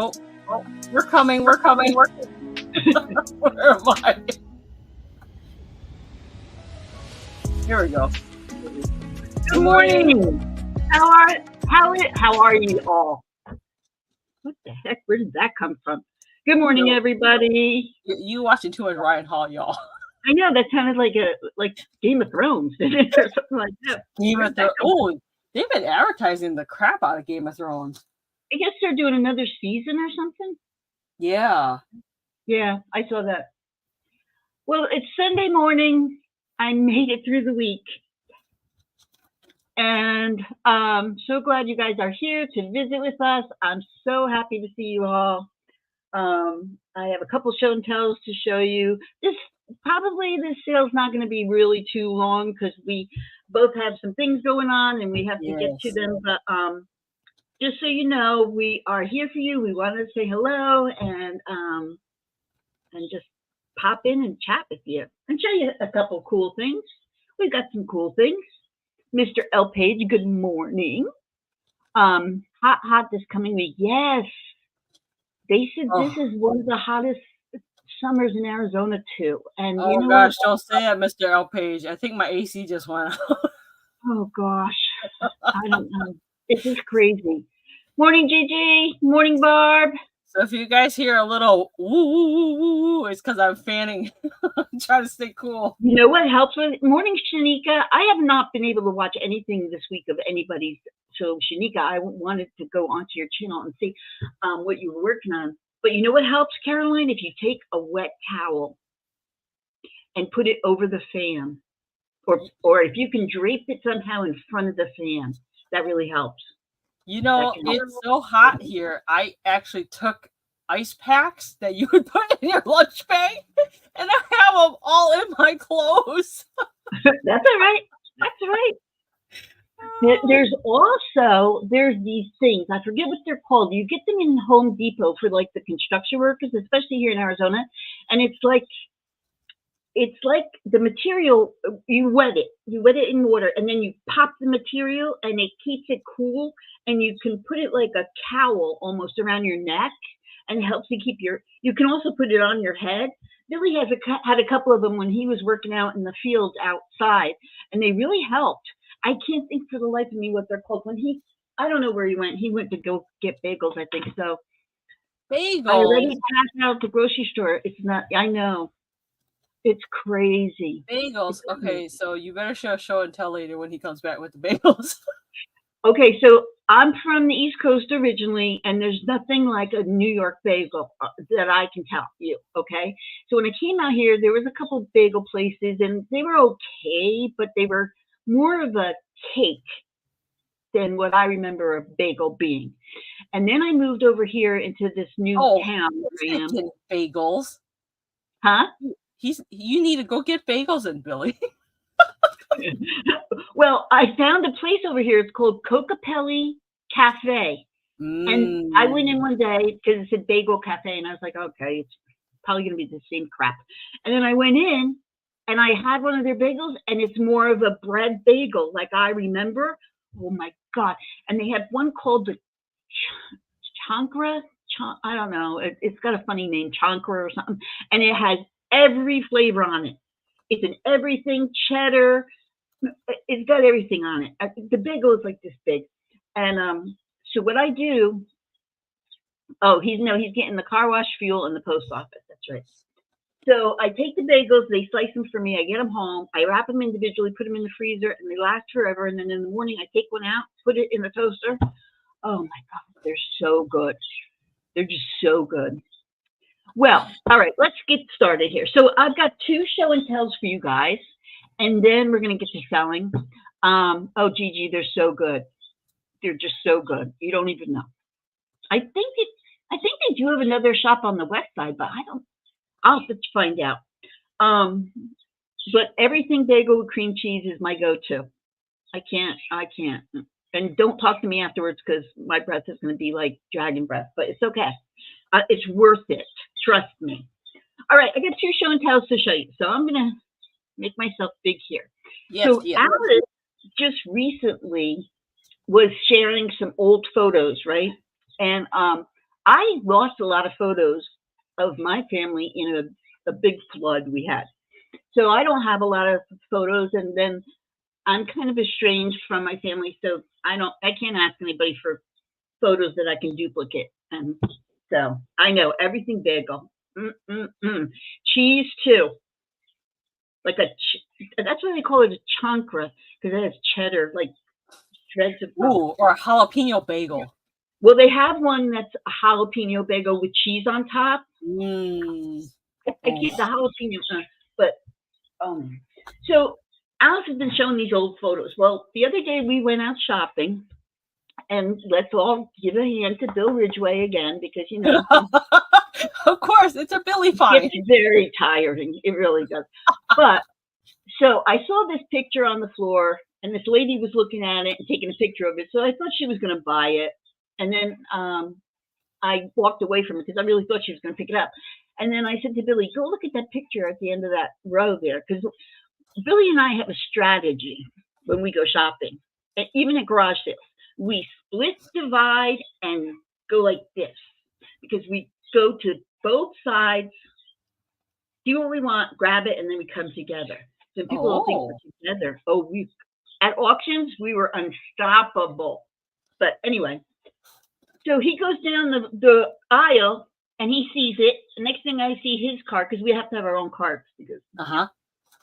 Oh, we're coming. Where am I? Here we go. Good morning. How are you all? What the heck? Where did that come from? Good morning, everybody. You watching too much Ryan Hall, y'all. I know that sounded like Game of Thrones, or something like that. Game of Thrones. Oh, they've been advertising the crap out of Game of Thrones. I guess they're doing another season or something. Yeah. Yeah, I saw that. Well, it's Sunday morning. I made it through the week. And so glad you guys are here to visit with us. I'm so happy to see you all. I have a couple show and tells to show you. This sale's not going to be really too long because we both have some things going on and we have to get to them. But just so you know, we are here for you. We wanted to say hello and just pop in and chat with you and show you a couple cool things. We've got some cool things. Mr. L. Page, good morning. Hot this coming week. Yes. They said this is one of the hottest summers in Arizona too. And you know gosh, don't say that, Mr. L. Page. I think my AC just went out. Oh gosh. I don't know. It's just crazy. Morning, Gigi. Morning, Barb. So if you guys hear a little woo woo woo woo woo, it's because I'm fanning. I'm trying to stay cool. You know what helps with it? Morning, Shanika. I have not been able to watch anything this week of anybody's. So Shanika, I wanted to go onto your channel and see what you were working on. But you know what helps, Caroline? If you take a wet towel and put it over the fan, or if you can drape it somehow in front of the fan, that really helps. You know, it's so hot here. I actually took ice packs that you would put in your lunch bag, and I have them all in my clothes. That's all right. That's all right. There's these things. I forget what they're called. You get them in Home Depot for like the construction workers, especially here in Arizona. And it's like the material, you wet it in water, and then you pop the material and it keeps it cool, and you can put it like a cowl almost around your neck, and it helps you keep you can also put it on your head. Billy had a couple of them when he was working out in the fields outside, and they really helped. I can't think for the life of me what they're called. I don't know where he went. He went to go get bagels, I think so. Bagels? I already passed out at the grocery store. It's not, I know. It's crazy. Bagels. Okay, so you better show and tell later when he comes back with the bagels. Okay, so I'm from the East Coast originally, and there's nothing like a New York bagel that I can tell you, okay? So when I came out here, there was a couple bagel places, and they were okay, but they were more of a cake than what I remember a bagel being. And then I moved over here into this new town where I am. Bagels. Huh? You need to go get bagels in, Billy. Well, I found a place over here. It's called Cocapelli Cafe. And I went in one day because it said Bagel Cafe, and I was like, okay, it's probably going to be the same crap. And then I went in, and I had one of their bagels, and it's more of a bread bagel, like I remember. Oh, my God. And they have one called the Chankra. I don't know. It's got a funny name, Chankra or something. And it has every flavor on it. It's in everything, cheddar. It's got everything on it. The bagel is like this big. And so what I do, he's getting the car wash, fuel, and the post office. That's right. So I take the bagels, they slice them for me, I get them home, I wrap them individually, put them in the freezer, and they last forever. And then in the morning, I take one out, put it in the toaster. Oh my God, they're so good. They're just so good. Well, all right, let's get started here. So I've got 2 show and tells for you guys, and then we're going to get to selling. Oh, Gigi, they're so good. They're just so good. You don't even know. I think they do have another shop on the west side, but I'll have to find out. But everything bagel with cream cheese is my go-to. I can't. And don't talk to me afterwards because my breath is going to be like dragon breath, but it's okay. It's worth it. Trust me. All right, I got 2 show and tells to show you. So I'm going to make myself big here. Yes, so Alice just recently was sharing some old photos, right? And I lost a lot of photos of my family in a big flood we had. So I don't have a lot of photos, and then I'm kind of estranged from my family, so I can't ask anybody for photos that I can duplicate. And so I know everything bagel. Cheese too. Like that's why they call it a chancre, because it has cheddar, like shreds of. Ooh, or a jalapeno bagel. Well, they have one that's a jalapeno bagel with cheese on top. I get the jalapeno, but so Alice has been showing these old photos. Well, the other day we went out shopping, and let's all give a hand to Bill Ridgway again, because of course, it's a Billy find. It's very tiring. It really does. But so I saw this picture on the floor, and this lady was looking at it and taking a picture of it. So I thought she was going to buy it, and then I walked away from it because I really thought she was going to pick it up. And then I said to Billy, "Go look at that picture at the end of that row there," because Billy and I have a strategy when we go shopping, and even at garage sales. We split, divide, and go like this, because we go to both sides, do what we want, grab it, and then we come together. So people don't think we're together. At auctions, we were unstoppable. But anyway, so he goes down the aisle, and he sees it. The next thing I see his cart, because we have to have our own carts, because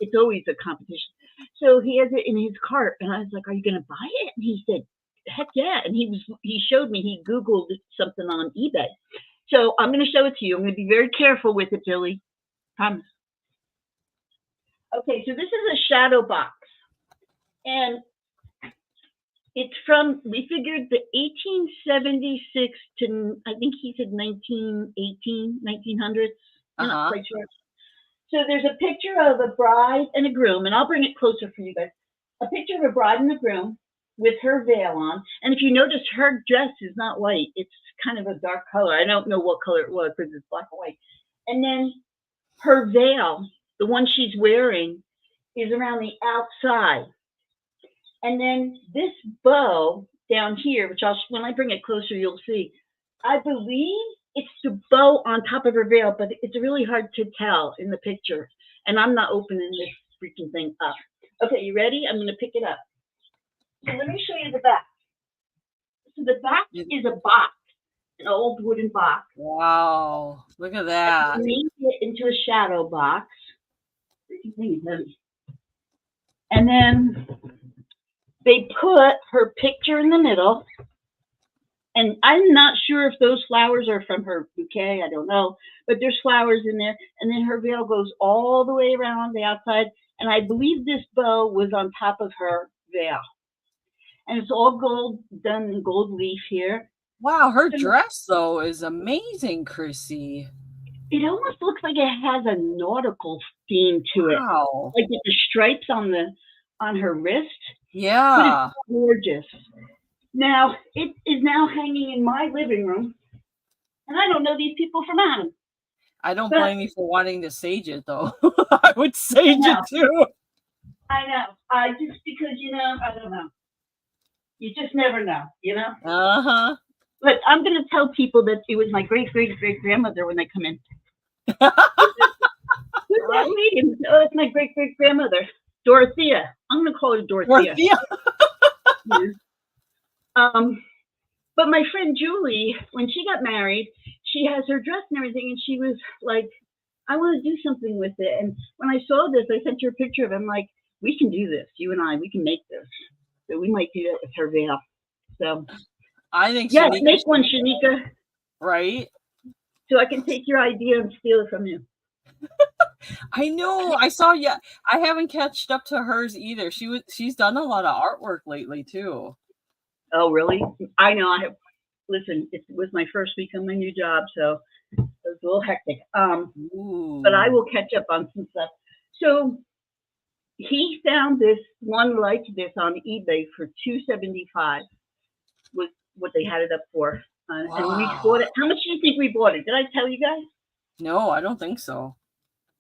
it's always a competition. So he has it in his cart, and I was like, "Are you going to buy it?" And he said, "Heck yeah." And he showed me, he Googled something on eBay. So I'm going to show it to you. I'm going to be very careful with it, Billy. Promise. Okay, so this is a shadow box. And it's from, we figured the 1876 to, I think he said 1900s. I'm not quite sure. So there's a picture of a bride and a groom, and I'll bring it closer for you guys. A picture of a bride and a groom with her veil on. And if you notice, her dress is not white. It's kind of a dark color. I don't know what color it was because it's black and white. And then her veil, the one she's wearing, is around the outside. And then this bow down here, which when I bring it closer, you'll see. I believe it's the bow on top of her veil, but it's really hard to tell in the picture. And I'm not opening this freaking thing up. Okay, you ready? I'm going to pick it up. So let me show you the back. So the back is a box, an old wooden box. Wow, look at that. I made it into a shadow box. This thing is heavy. And then they put her picture in the middle. And I'm not sure if those flowers are from her bouquet. I don't know. But there's flowers in there. And then her veil goes all the way around the outside. And I believe this bow was on top of her veil. And it's all gold, done in gold leaf here. Wow, her dress, though, is amazing, Chrissy. It almost looks like it has a nautical theme to it. Wow. Like with the stripes on her wrist. Yeah. But it's gorgeous. Now, it is now hanging in my living room. And I don't know these people from Adam. I don't blame you for wanting to sage it, though. I would sage it, too. I know. Just because, I don't know. You just never know, But I'm going to tell people that it was my great-great-great-grandmother when they come in. Who's that lady? Oh, it's my great-great-grandmother, Dorothea. I'm going to call her Dorothea. But my friend Julie, when she got married, she has her dress and everything, and she was like, "I want to do something with it." And when I saw this, I sent her a picture of it. I'm like, "We can do this. You and I, we can make this." So we might do that with her veil. So I think make one, Shanika. Right? So I can take your idea and steal it from you. I know. I saw you. I haven't catched up to hers either. She's done a lot of artwork lately too. Oh, really? I know. Listen, it was my first week on my new job, so it was a little hectic. But I will catch up on some stuff. So he found this one like this on eBay for $275 was what they had it up for. And we bought it. How much do you think we bought it? Did I tell you guys? No, I don't think so.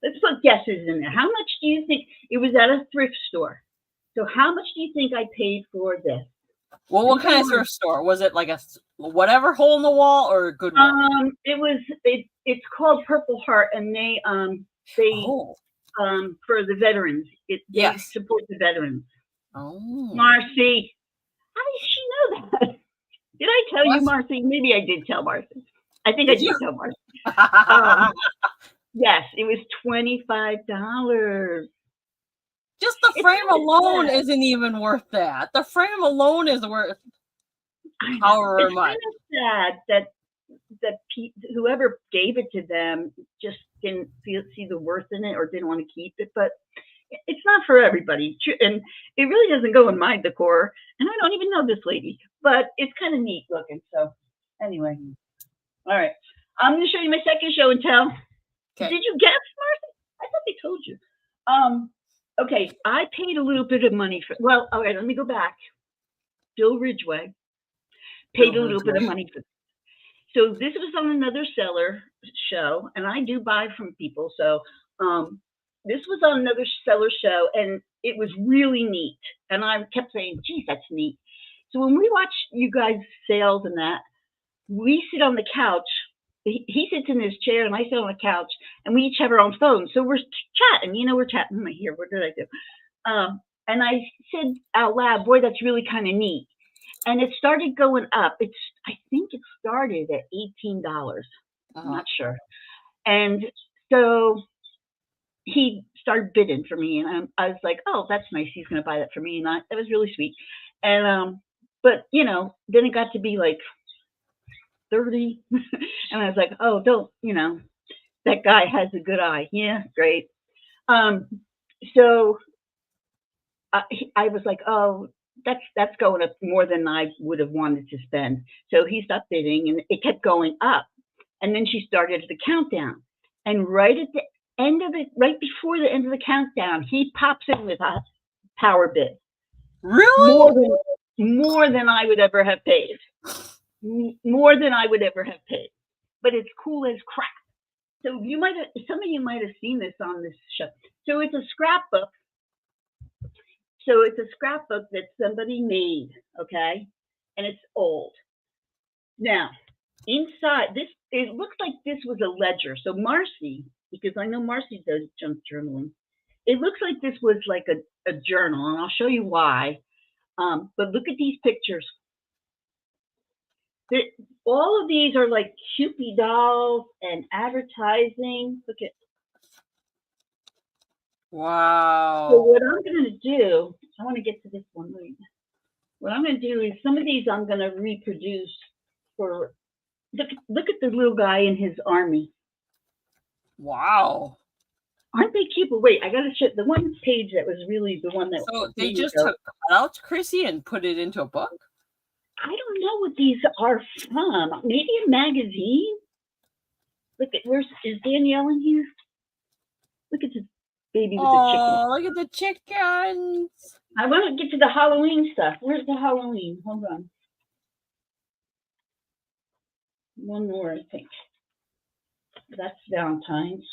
Let's put guesses in there. How much do you think? It was at a thrift store. So how much do you think I paid for this? Well, what kind of thrift store? Was it like a whatever hole in the wall or a Goodwill? It's called Purple Heart, and they for the veterans. They support the veterans. Oh, Marcy, how did she know that? Did I tell you, Marcy? Maybe I did tell Marcy. I think I did tell Marcy. Yes, it was $25. Just the frame alone isn't even worth that. The frame alone is worth however much. It's kind of sad that whoever gave it to them just didn't see the worth in it or didn't want to keep it. But it's not for everybody, and it really doesn't go in my decor. And I don't even know this lady, but it's kind of neat looking. So anyway, all right, I'm going to show you my second show and tell. Okay. Did you guess, Marcy? I thought they told you. Okay, I paid a little bit of money for. Well, all right, let me go back. Bill Ridgway paid a little bit of money for. So this was on another seller show, and I do buy from people. So this was on another seller show, and it was really neat. And I kept saying, geez, that's neat. So when we watch you guys' sales and that, we sit on the couch. He sits in his chair, and I sit on the couch, and we each have our own phones. So we're chatting. We're chatting. Here, what did I do? And I said out loud, boy, that's really kind of neat. And it started going up. I think it started at $18. I'm not sure. And so he started bidding for me, and I was like, oh, that's nice. He's going to buy that for me. And that was really sweet. And, but, then it got to be like 30. And I was like, oh, don't, that guy has a good eye. Yeah, great. So I was like, oh, that's going up more than I would have wanted to spend. So he stopped bidding, and it kept going up. And then she started the countdown. And right at the end of it, right before the end of the countdown, he pops in with a power bid. Really? More than I would ever have paid. More than I would ever have paid. But it's cool as crap. So some of you might have seen this on this show. So it's a scrapbook. So it's a scrapbook that somebody made, okay? And it's old. Now, inside it looks like this was a ledger. So Marcy, because I know Marcy does junk journaling, it looks like this was like a journal, and I'll show you why. But look at these pictures. All of these are like Cupid dolls and advertising. Look at. Wow. So what I'm going to do, I want to get to this one. What I'm going to do is some of these I'm going to reproduce for. Look at the little guy in his army. Wow. Aren't they cute? But wait, I got to show the one page that was really the one that. So they just took cutouts, Chrissy, and put it into a book? I don't know what these are from. Maybe a magazine. Look at is Danielle in here? Look at this baby with the chicken. Oh, look at the chickens. I want to get to the Halloween stuff. Where's the Halloween? Hold on. One more, I think. That's Valentine's.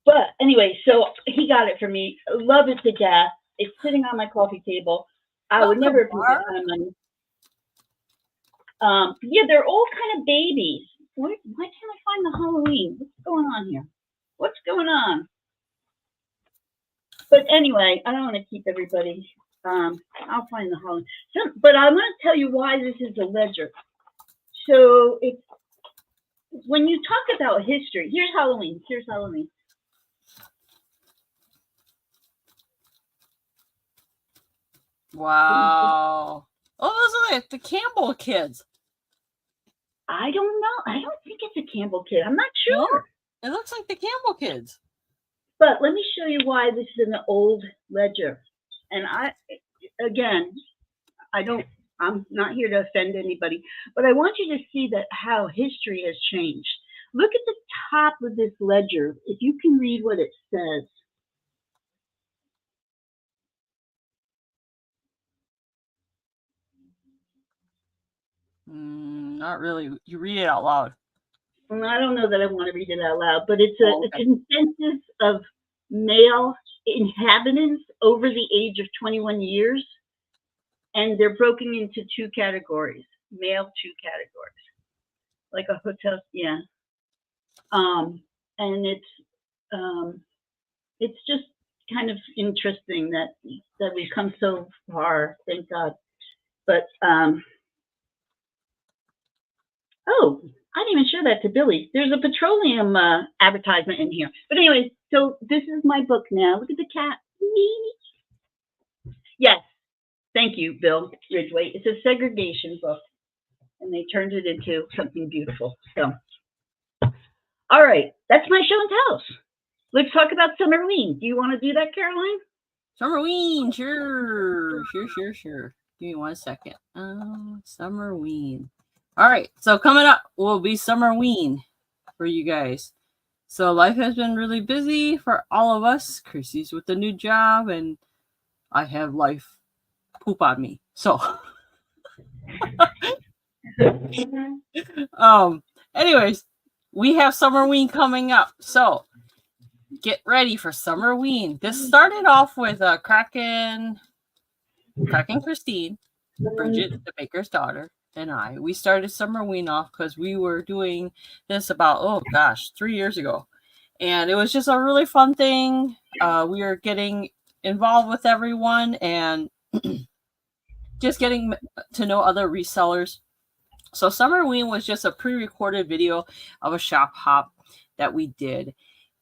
But anyway, so he got it for me. Love it to death. It's sitting on my coffee table. I would never put that kind of money. Yeah, they're all kind of babies. Why can't I find the Halloween? What's going on here? What's going on? But anyway, I don't want to keep everybody. I'll find the Halloween. But I'm going to tell you why this is a ledger. So it's when you talk about history. Here's Halloween. Here's Halloween. Wow. Oh, those are like the Campbell kids. I don't know. I don't think it's a Campbell kid. I'm not sure. No, it looks like the Campbell kids. But let me show you why this is an old ledger. And I'm not here to offend anybody, but I want you to see that how history has changed. Look at the top of this ledger. If you can read what it says. Not really. You read it out loud. Well, I don't know that I want to read it out loud, but it's a consensus of male inhabitants over the age of 21 years. and they're broken into 2 categories, male 2 categories, like a hotel, yeah. And it's just kind of interesting that we've come so far, thank God. But oh, I didn't even show that to Billy. There's a petroleum advertisement in here. But anyway, so this is my book now. Look at the cat. Yes, thank you, Bill Ridgway. It's a segregation book, and they turned it into something beautiful. So, all right, that's my show and tells. Let's talk about Summerween. Do you want to do that, Caroline? Summerween, sure. Give me 1 second. Summerween. All right, so coming up will be Summerween for you guys. So life has been really busy for all of us. Chrissy's with a new job, and I have life poop on me. So, anyways, we have Summerween coming up. So get ready for Summerween. This started off with Kraken Christine, Bridget, the baker's daughter, and I. We started Summerween off because we were doing this about 3 years ago, and it was just a really fun thing. We were getting involved with everyone and just getting to know other resellers. So Summerween was just a pre-recorded video of a shop hop that we did,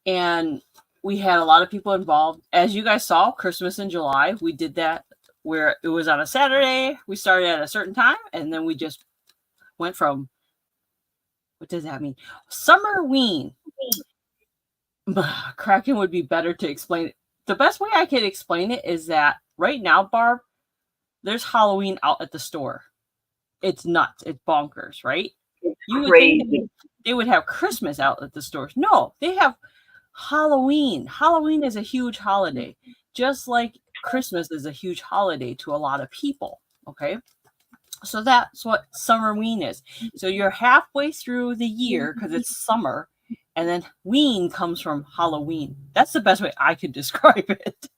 and we had a lot of people involved. As you guys saw, Christmas in July, we did that where it was on a Saturday. We started at a certain time, and then we just went from, what does that mean? Summerween. Kraken would be better to explain it. The best way I can explain it is that right now, Barb, there's Halloween out at the store. It's nuts. It's bonkers, right? You would think they would have Christmas out at the stores. No, they have Halloween. Halloween is a huge holiday, just like Christmas is a huge holiday to a lot of people. Okay, so that's what Summerween is. So you're halfway through the year because it's summer, and then ween comes from Halloween. That's the best way I could describe it.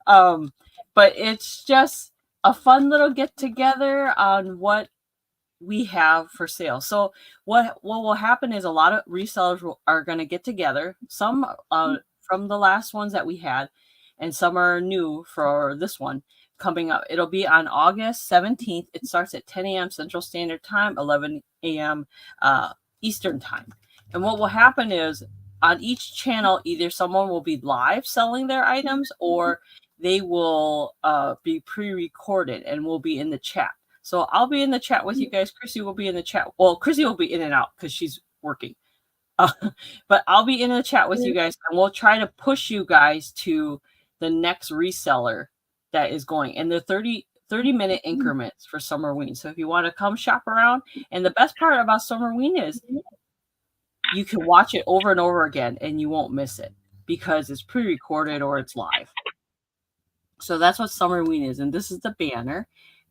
But it's just a fun little get together on what we have for sale. So what will happen is a lot of resellers are going to get together. Some from the last ones that we had, and some are new for this one coming up. It'll be on August 17th. It starts at 10 a.m. Central Standard Time, 11 a.m. Eastern Time. And what will happen is on each channel, either someone will be live selling their items, or they will be pre-recorded and will be in the chat. So I'll be in the chat with you guys. Chrissy will be in the chat. Well, Chrissy will be in and out because she's working. But I'll be in the chat with you guys, and we'll try to push you guys to the next reseller that is going. And the 30-minute increments for Summerween. So if you want to come shop around, and the best part about Summerween is you can watch it over and over again, and you won't miss it because it's pre-recorded or it's live. So that's what Summerween is, and this is the banner.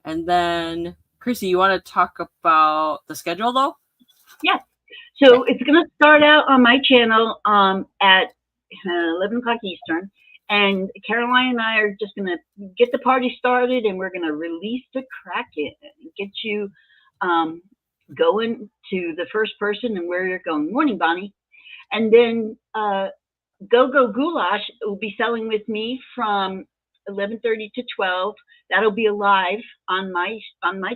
And then, Chrissy, you want to talk about the schedule, though? Yeah. So it's going to start out on my channel at 11 o'clock Eastern. And Caroline and I are just going to get the party started, and we're going to release the Kraken and get you going to the first person and where you're going. Morning, Bonnie. And then Go Goulash will be selling with me from 11:30 to 12. That'll be live on my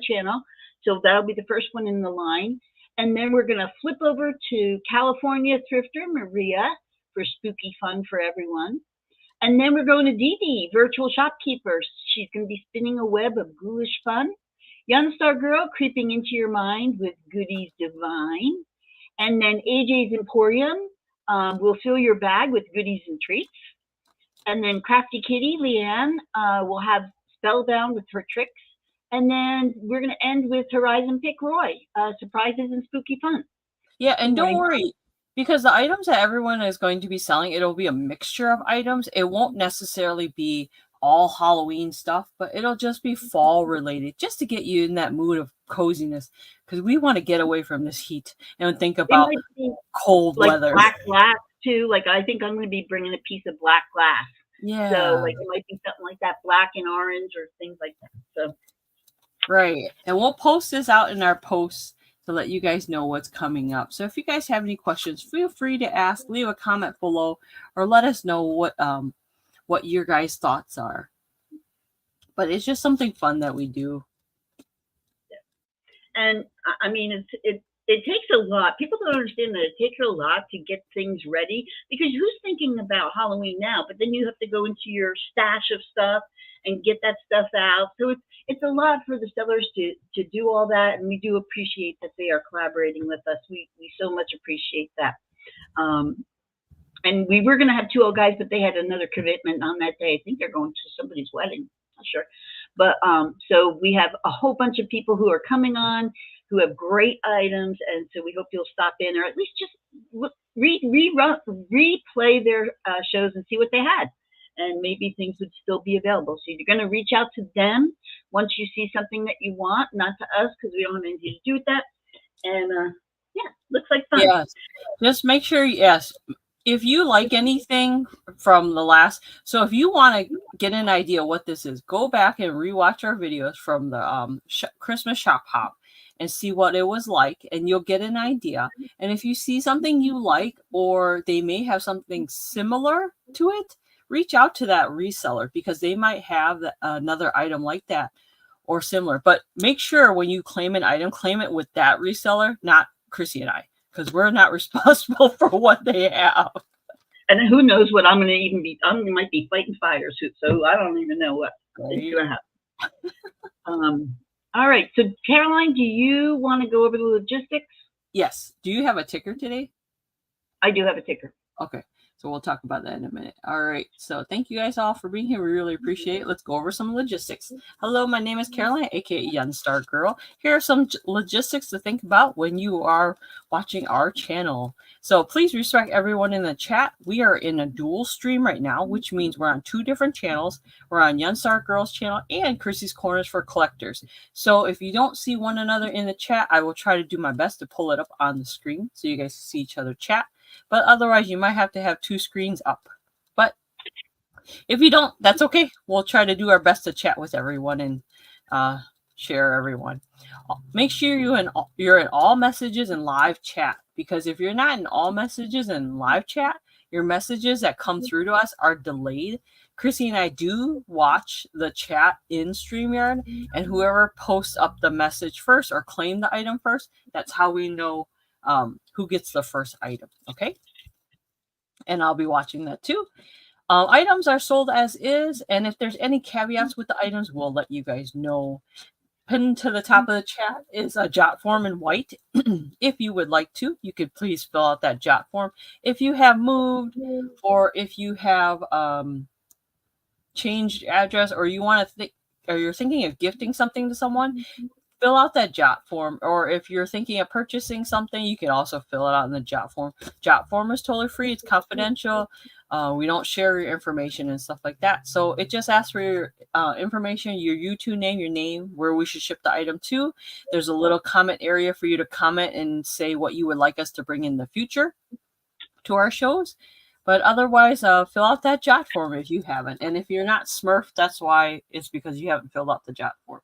channel. So that'll be the first one in the line. And then we're going to flip over to California Thrifter Maria for spooky fun for everyone. And then we're going to Dee Dee, Virtual Shopkeeper. She's going to be spinning a web of ghoulish fun. Yunstargirl, creeping into your mind with goodies divine. And then AJ's Emporium will fill your bag with goodies and treats. And then Crafty Kitty, Leanne, will have Spellbound with her tricks. And then we're going to end with Horizon Pick Roy, surprises and spooky fun. Yeah, and don't worry, because the items that everyone is going to be selling, it'll be a mixture of items. It won't necessarily be all Halloween stuff, but it'll just be fall related, just to get you in that mood of coziness, because we want to get away from this heat and think about cold weather. Black glass too. Like I think I'm going to be bringing a piece of black glass. Yeah. So like it might be something like that, black and orange or things like that. So Right. And we'll post this out in our posts to let you guys know what's coming up. So if you guys have any questions, feel free to ask, leave a comment below, or let us know what your guys' thoughts are. But it's just something fun that we do. And I mean, it takes a lot. People don't understand that it takes a lot to get things ready, because who's thinking about Halloween now? But then you have to go into your stash of stuff and get that stuff out. So it's a lot for the sellers to do all that, and we do appreciate that they are collaborating with us. We so much appreciate that. And we were going to have 2 old guys, but they had another commitment on that day. I think they're going to somebody's wedding. Not sure. But so we have a whole bunch of people who are coming on who have great items, and so we hope you'll stop in, or at least just replay their shows and see what they had, and maybe things would still be available. So you're going to reach out to them once you see something that you want, not to us, because we don't have anything to do with that. And yeah, looks like fun. Yes, just make sure. Yes, if you like anything from the last, so if you want to get an idea what this is, go back and rewatch our videos from the Christmas Shop Hop and see what it was like, and you'll get an idea. And if you see something you like, or they may have something similar to it, reach out to that reseller, because they might have another item like that or similar. But make sure when you claim an item, claim it with that reseller, not Chrissy and I, because we're not responsible for what they have. And who knows what I'm going to even be. I might be fighting fires, so I don't even know what is going to happen. All right. So, Caroline, do you want to go over the logistics? Yes. Do you have a ticker today? I do have a ticker. Okay. So we'll talk about that in a minute. All right. So thank you guys all for being here. We really appreciate it. Let's go over some logistics. Hello, my name is Caroline, aka Yunstargirl. Here are some logistics to think about when you are watching our channel. So please respect everyone in the chat. We are in a dual stream right now, which means we're on 2 different channels. We're on Yunstargirl's channel and Chrissy's Corners for collectors. So if you don't see one another in the chat, I will try to do my best to pull it up on the screen so you guys can see each other chat. But otherwise, you might have to have 2 screens up. But if you don't, that's okay. We'll try to do our best to chat with everyone and share everyone. Make sure you're in all messages and live chat, because if you're not in all messages and live chat, your messages that come through to us are delayed. Chrissy and I do watch the chat in StreamYard, and whoever posts up the message first or claim the item first, that's how we know who gets the first item. Okay. And I'll be watching that too. Items are sold as is, and if there's any caveats with the items, we'll let you guys know. Pinned to the top of the chat is a jot form in white. If you would like to, you could please fill out that jot form. If you have moved, or if you have changed address, or you want to or you're thinking of gifting something to someone, fill out that jot form. Or if you're thinking of purchasing something, you can also fill it out in the jot form. Jot form is totally free. It's confidential. We don't share your information and stuff like that. So it just asks for your information, your YouTube name, your name, where we should ship the item to. There's a little comment area for you to comment and say what you would like us to bring in the future to our shows. But otherwise, fill out that jot form if you haven't. And if you're not Smurf, that's why it's because you haven't filled out the jot form.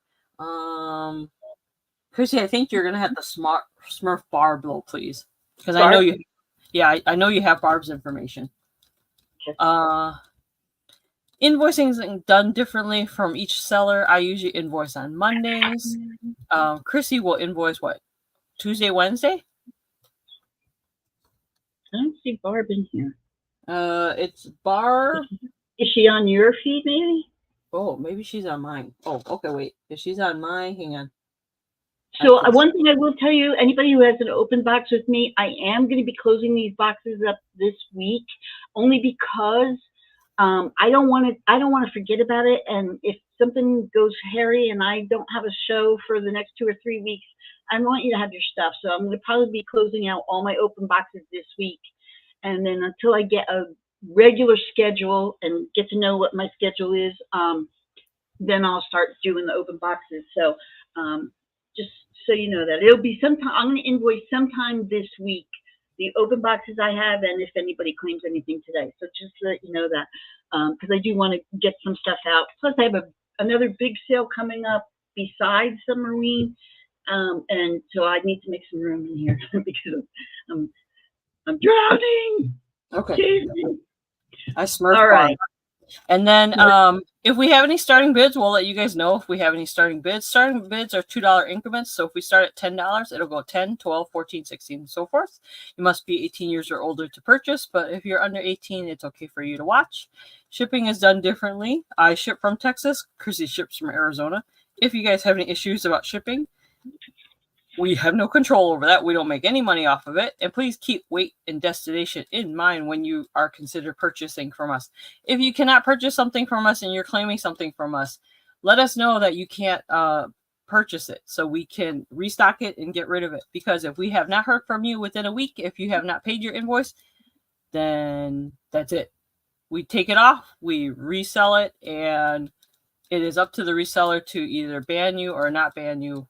Chrissy, I think you're gonna have to Smurf Barb though, please, because I know you. Yeah, I know you have Barb's information. Invoicing is done differently from each seller. I usually invoice on Mondays. Chrissy will invoice what? Tuesday, Wednesday? I don't see Barb in here. It's Barb. Is she on your feed, maybe? Oh, maybe she's on mine. Oh, okay, wait. If she's on mine, hang on. So one thing I will tell you, anybody who has an open box with me, I am going to be closing these boxes up this week, only because I don't want to forget about it. And if something goes hairy and I don't have a show for the next 2 or 3 weeks, I want you to have your stuff. So I'm going to probably be closing out all my open boxes this week. And then until I get a regular schedule and get to know what my schedule is, then I'll start doing the open boxes. So just so you know that it'll be sometime. I'm going to invoice sometime this week the open boxes I have, and if anybody claims anything today. So just to let you know that, because I do want to get some stuff out. Plus, I have another big sale coming up beside submarine, and so I need to make some room in here because I'm drowning. Okay. I smurf. All right. And then if we have any starting bids, we'll let you guys know if we have any starting bids. Starting bids are $2 increments. So if we start at $10, it'll go 10, 12, 14, 16, and so forth. You must be 18 years or older to purchase, but if you're under 18, it's okay for you to watch. Shipping is done differently. I ship from Texas. Chrissy ships from Arizona. If you guys have any issues about shipping, we have no control over that. We don't make any money off of it. And please keep weight and destination in mind when you are considered purchasing from us. If you cannot purchase something from us and you're claiming something from us, let us know that you can't purchase it so we can restock it and get rid of it. Because if we have not heard from you within a week, if you have not paid your invoice, then that's it. We take it off, we resell it, and it is up to the reseller to either ban you or not ban you,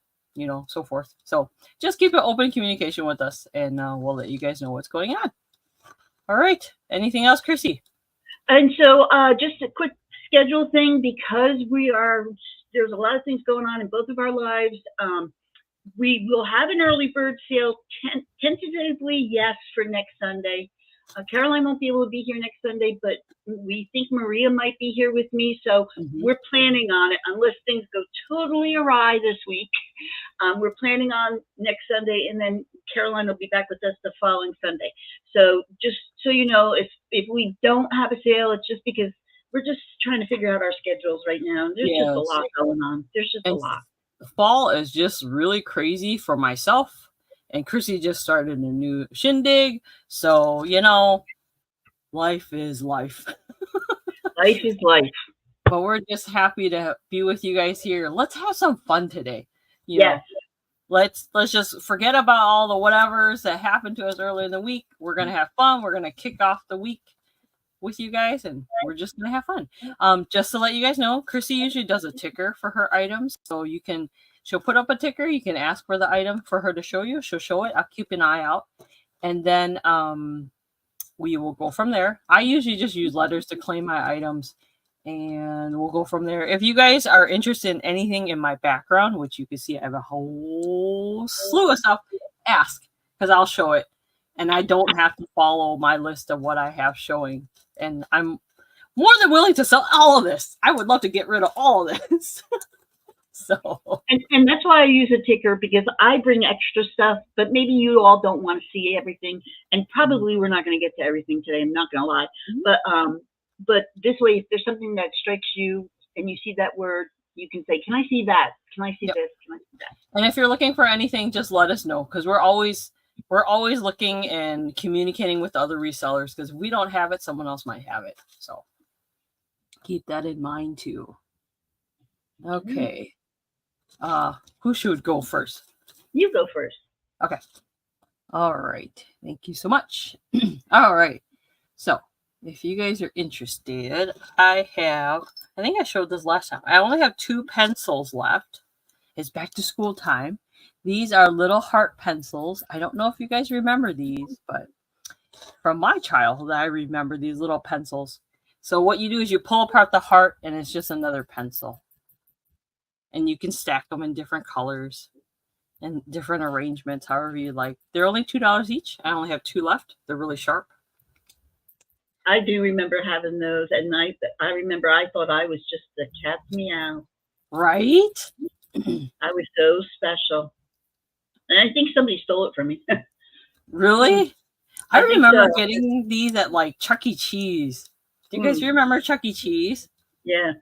so forth. So just keep an open communication with us, and we'll let you guys know what's going on. All right. Anything else, Chrissy? And so just a quick schedule thing, because there's a lot of things going on in both of our lives. We will have an early bird sale tentatively, yes, for next Sunday. Caroline won't be able to be here next Sunday, but we think Maria might be here with me. So we're planning on it, unless things go totally awry this week. We're planning on next Sunday, and then Caroline will be back with us the following Sunday. So just so you know, if we don't have a sale, it's just because we're just trying to figure out our schedules right now. There's just a lot going on. There's just a lot. Fall is just really crazy for myself. And Chrissy just started a new shindig. So, life is life. Life is life. But we're just happy to be with you guys here. Let's have some fun today. Yes. Let's just forget about all the whatevers that happened to us earlier in the week. We're going to have fun. We're going to kick off the week with you guys, and we're just going to have fun. Just to let you guys know, Chrissy usually does a ticker for her items. So she'll put up a ticker. You can ask for the item for her to show you. She'll show it. I'll keep an eye out. And then we will go from there. I usually just use letters to claim my items, and we'll go from there. If you guys are interested in anything in my background, which you can see I have a whole slew of stuff, ask, because I'll show it. And I don't have to follow my list of what I have showing. And I'm more than willing to sell all of this. I would love to get rid of all of this. So and that's why I use a ticker, because I bring extra stuff, but maybe you all don't want to see everything, and probably we're not going to get to everything today. I'm not going to lie, but this way, if there's something that strikes you and you see that word, you can say, "Can I see that? Can I see this? Can I see that?" And if you're looking for anything, just let us know, because we're always looking and communicating with other resellers, because if we don't have it, someone else might have it. So keep that in mind too. Okay. Who should go first? You go first. Okay. All right. Thank you so much. All right. So if you guys are interested, I think I showed this last time. I only have 2 pencils left. It's back to school time. These are little heart pencils. I don't know if you guys remember these, but from my childhood, I remember these little pencils. So what you do is you pull apart the heart, and it's just another pencil. And you can stack them in different colors and different arrangements, however you like. They're only $2 each. I only have 2 left. They're really sharp. I do remember having those, and I remember I thought I was just the cat's meow. Right? I was so special. And I think somebody stole it from me. Really? I remember getting these at like Chuck E. Cheese. Do you guys remember Chuck E. Cheese? Yeah.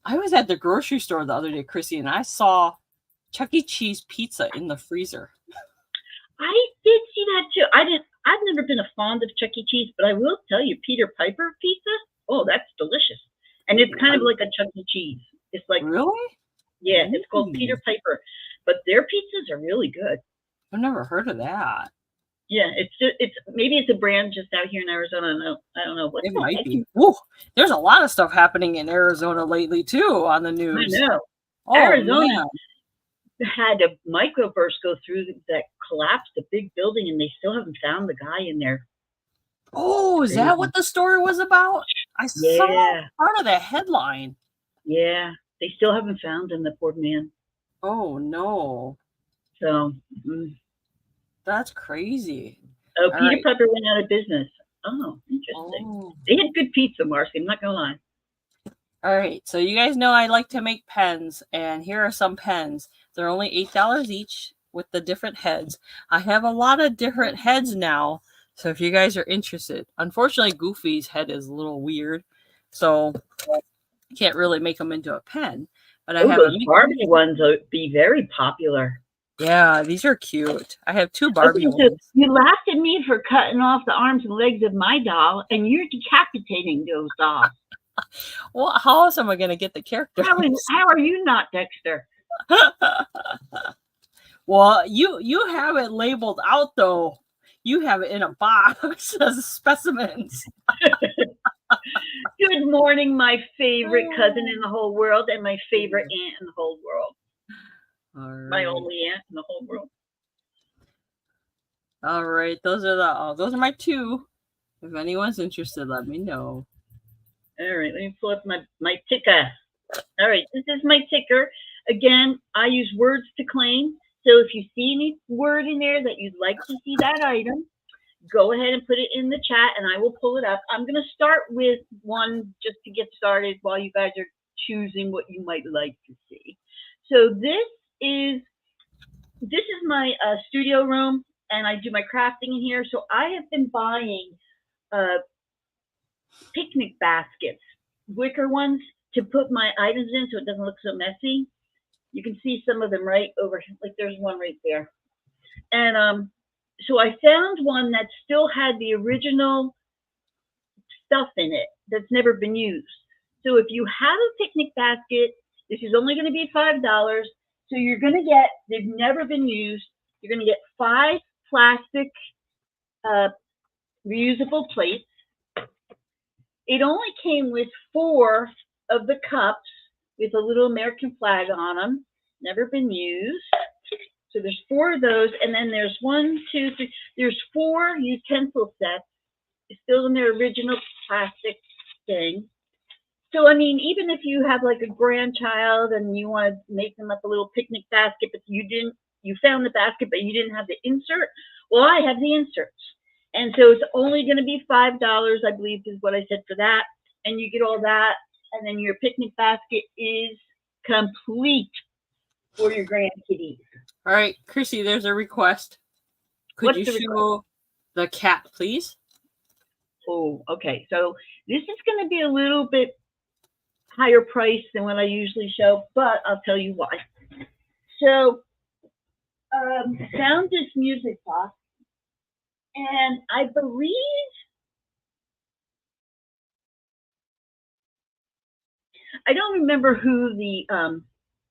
I was at the grocery store the other day, Chrissy, and I saw Chuck E. Cheese pizza in the freezer. I did see that too. I've never been a fond of Chuck E. Cheese, but I will tell you, Peter Piper pizza, oh, that's delicious. And it's kind of like a Chuck E. Cheese. It's like, really? Yeah, it's called Peter Piper. But their pizzas are really good. I've never heard of that. Yeah, it's maybe it's a brand just out here in Arizona. I don't know what it might be. Ooh, there's a lot of stuff happening in Arizona lately too on the news. I know. Oh, Arizona had a microburst go through that collapsed a big building, and they still haven't found the guy in there. Oh, is that what the story was about? I saw part of the headline. Yeah. They still haven't found him, the poor man. Oh no. So, That's crazy. oh, All Peter right. Pepper went out of business. Oh, interesting. Oh. They had good pizza, Marcy. I'm not gonna lie. All right. So you guys know I like to make pens, and here are some pens. They're only $8 each with the different heads. I have a lot of different heads now. So if you guys are interested, unfortunately, Goofy's head is a little weird, so I can't really make them into a pen. But I Oh, have a those Barbie ones would be very popular. yeah, these are cute. I have 2 Okay, Barbie so ones. you laughed at me for cutting off the arms and legs of my doll, and you're decapitating those dolls. Well, how else am I going to get the characters? How are you not Dexter? Well, you have it labeled out though. You have it in a box as specimens. Good morning, my favorite cousin in the whole world and my favorite aunt in the whole world. My only aunt in the whole world. All right, those are my 2. If anyone's interested, let me know. All right, let me pull up my ticker. All right, this is my ticker. Again, I use words to claim. So if you see any word in there that you'd like to see that item, go ahead and put it in the chat and I will pull it up. I'm going to start with one just to get started while you guys are choosing what you might like to see. So this is my studio room, and I do my crafting in here. So I have been buying picnic baskets, wicker ones, to put my items in so it doesn't look so messy. You can see some of them right over, like there's one right there. And so I found one that still had the original stuff in it that's never been used. So if you have a picnic basket, this is only going to be $5. So you're going to get, they've never been used, you're going to get 5 plastic reusable plates. It only came with 4 of the cups with a little American flag on them, never been used. So there's 4 of those, and then there's 1, 2, 3, there's 4 utensil sets, still in their original plastic thing. So, I mean, even if you have like a grandchild and you want to make them up a little picnic basket, but you found the basket, but you didn't have the insert, well, I have the inserts. And so it's only going to be $5, I believe is what I said for that. And you get all that, and then your picnic basket is complete for your grandkitties. All right, Chrissy, there's a request. Could you show the cat, please? Oh, okay. So this is going to be a little bit higher price than what I usually show, but I'll tell you why. So found this music box, and I believe I don't remember who the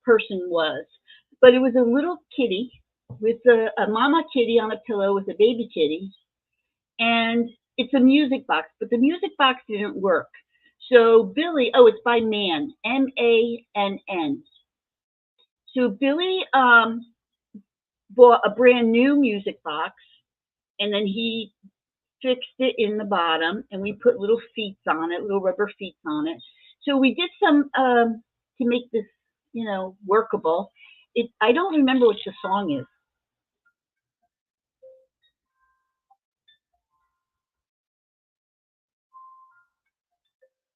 person was, but it was a little kitty with a mama kitty on a pillow with a baby kitty, and it's a music box, but the music box didn't work. So Billy, oh, it's by Mann, M-A-N-N. So Billy bought a brand new music box, and then he fixed it in the bottom, and we put little feet on it, little rubber feet on it. So we did some to make this, workable. I don't remember what the song is.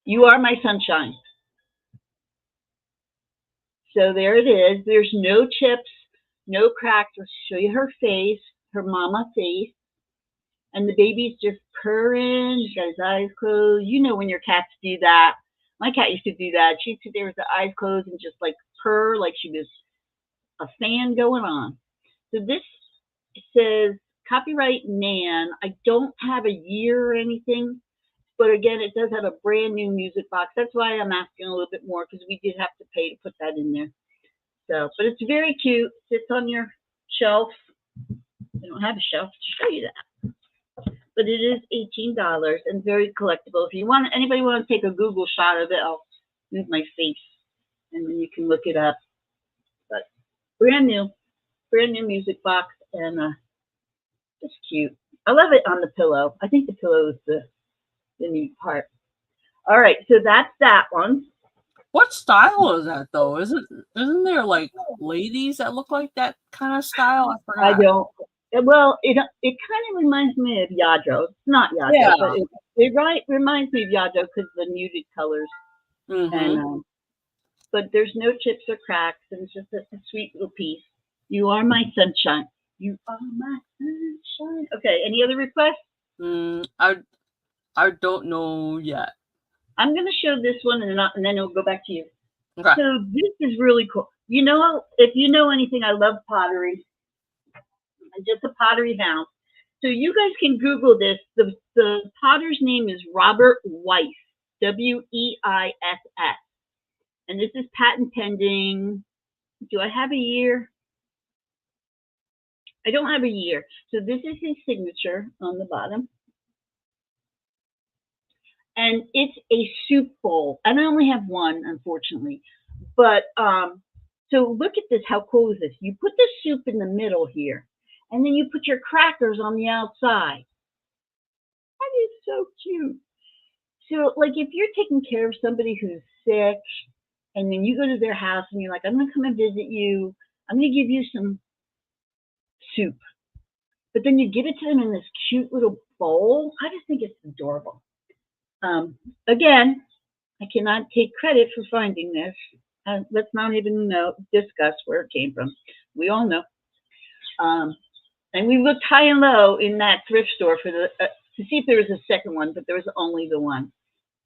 You Are My Sunshine. So there it is. There's no chips, no cracks. Let's show you her face, her mama face. And the baby's just purring. He's got his eyes closed. You know when your cats do that. My cat used to do that. She'd sit there with the eyes closed and just like purr like she was a fan going on. So this says copyright Mann. I don't have a year or anything, but again, it does have a brand new music box. That's why I'm asking a little bit more, because we did have to pay to put that in there. So, but it's very cute. Sits on your shelf. I don't have a shelf to show you that. But it is $18 and very collectible. If you want, anybody want to take a Google shot of it, I'll move my face and then you can look it up. But brand new music box, and just cute. I love it on the pillow. I think the pillow is the neat part. All right, so that's that one. What style is that though? Isn't there like ladies that look like that kind of style? I I forgot. don't. Well, it kind of reminds me of Yadro. It's not Yadro, Yeah. but it reminds me of Yadro because the muted colors. Mm-hmm. And but there's no chips or cracks, and it's just a sweet little piece. You are my sunshine. You are my sunshine. Okay. Any other requests? I don't know yet. I'm going to show this one, and then it'll go back to you. Okay. So this is really cool. You know, if you know anything, I love pottery. I'm just a pottery hound. So you guys can Google this. The potter's name is Robert Weiss, Weiss. And this is patent pending. Do I have a year? I don't have a year. So this is his signature on the bottom. And it's a soup bowl. And I only have one, unfortunately. But so look at this. How cool is this? You put the soup in the middle here, and then you put your crackers on the outside. That is so cute. So, like, if you're taking care of somebody who's sick, and then you go to their house and you're like, I'm going to come and visit you. I'm going to give you some soup. But then you give it to them in this cute little bowl. I just think it's adorable. Again, I cannot take credit for finding this. Let's not even discuss where it came from. We all know. And we looked high and low in that thrift store for to see if there was a second one, but there was only the one.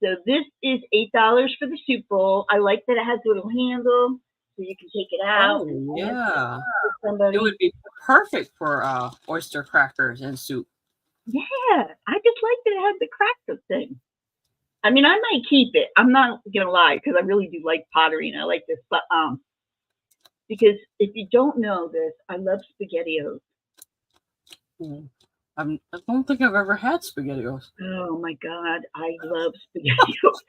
So this is $8 for the soup bowl. I like that it has a little handle so you can take it out. Oh, yeah. It would be perfect for oyster crackers and soup. Yeah, I just like that it had the cracker thing. I mean, I might keep it. I'm not gonna lie because I really do like pottery and I like this. But because if you don't know this, I love SpaghettiOs. I don't think I've ever had SpaghettiOs. Oh my God, I love SpaghettiOs.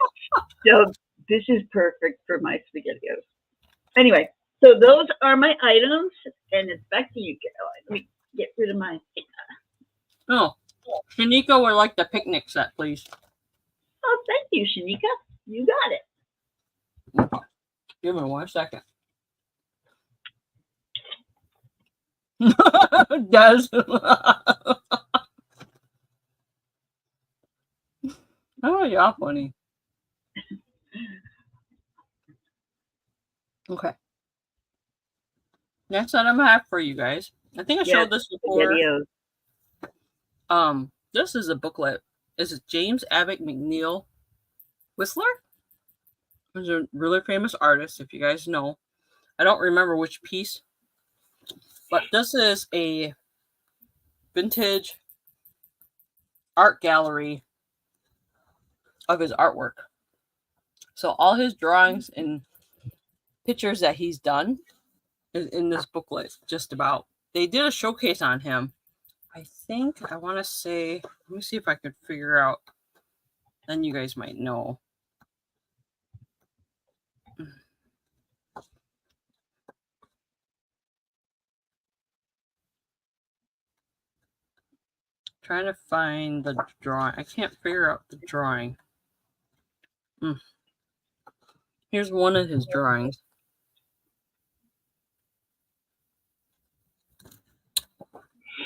So this is perfect for my SpaghettiOs. Anyway, so those are my items, and it's back to you, Caroline. Let me get rid of my. Oh, Shanika would like the picnic set, please. Oh, thank you, Shanika. You got it. Okay. Give me 1 second. Des. Oh, you're funny. Okay. Next item I have for you guys. I think I showed this before. This is a booklet. This is James Abbott McNeil Whistler. He's a really famous artist, if you guys know. I don't remember which piece, but this is a vintage art gallery of his artwork. So all his drawings and pictures that he's done is in this booklet, just about. They did a showcase on him. I think, I want to say, let me see if I could figure out. Then you guys might know. Trying to find the drawing. I can't figure out the drawing. Here's one of his drawings.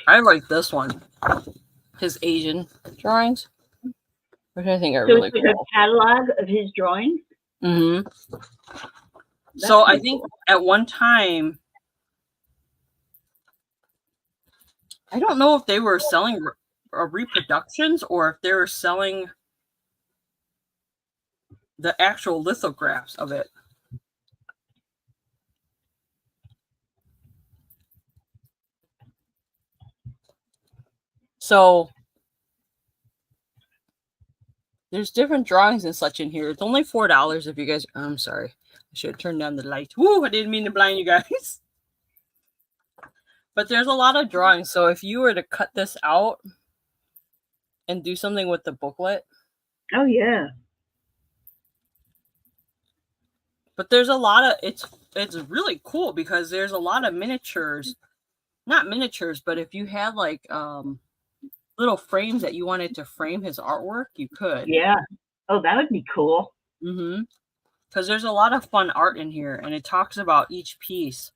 I like this one. His Asian drawings, which I think are really cool. A catalog of his drawings? Mm-hmm. So I think at one time, I don't know if they were selling reproductions or if they were selling the actual lithographs of it. So there's different drawings and such in here. It's only $4 if you guys. I'm sorry. I should have turned down the light. Woo! I didn't mean to blind you guys. But there's a lot of drawings. So if you were to cut this out and do something with the booklet. Oh, yeah. But there's a lot of, it's really cool because there's a lot of miniatures. Not miniatures, but if you had like little frames that you wanted to frame his artwork, you could. Yeah. Oh, that would be cool. Mm-hmm. because there's a lot of fun art in here, and it talks about each piece.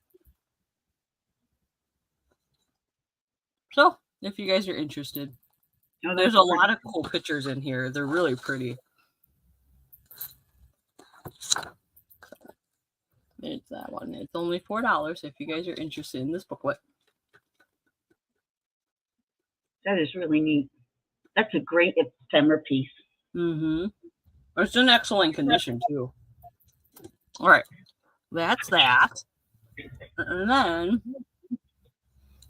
So, if you guys are interested, there's a lot of cool pictures in here. They're really pretty. It's that one. It's only $4 if you guys are interested in this booklet. That is really neat. That's a great ephemera piece. Mm-hmm. It's in excellent condition, too. All right. That's that. And then,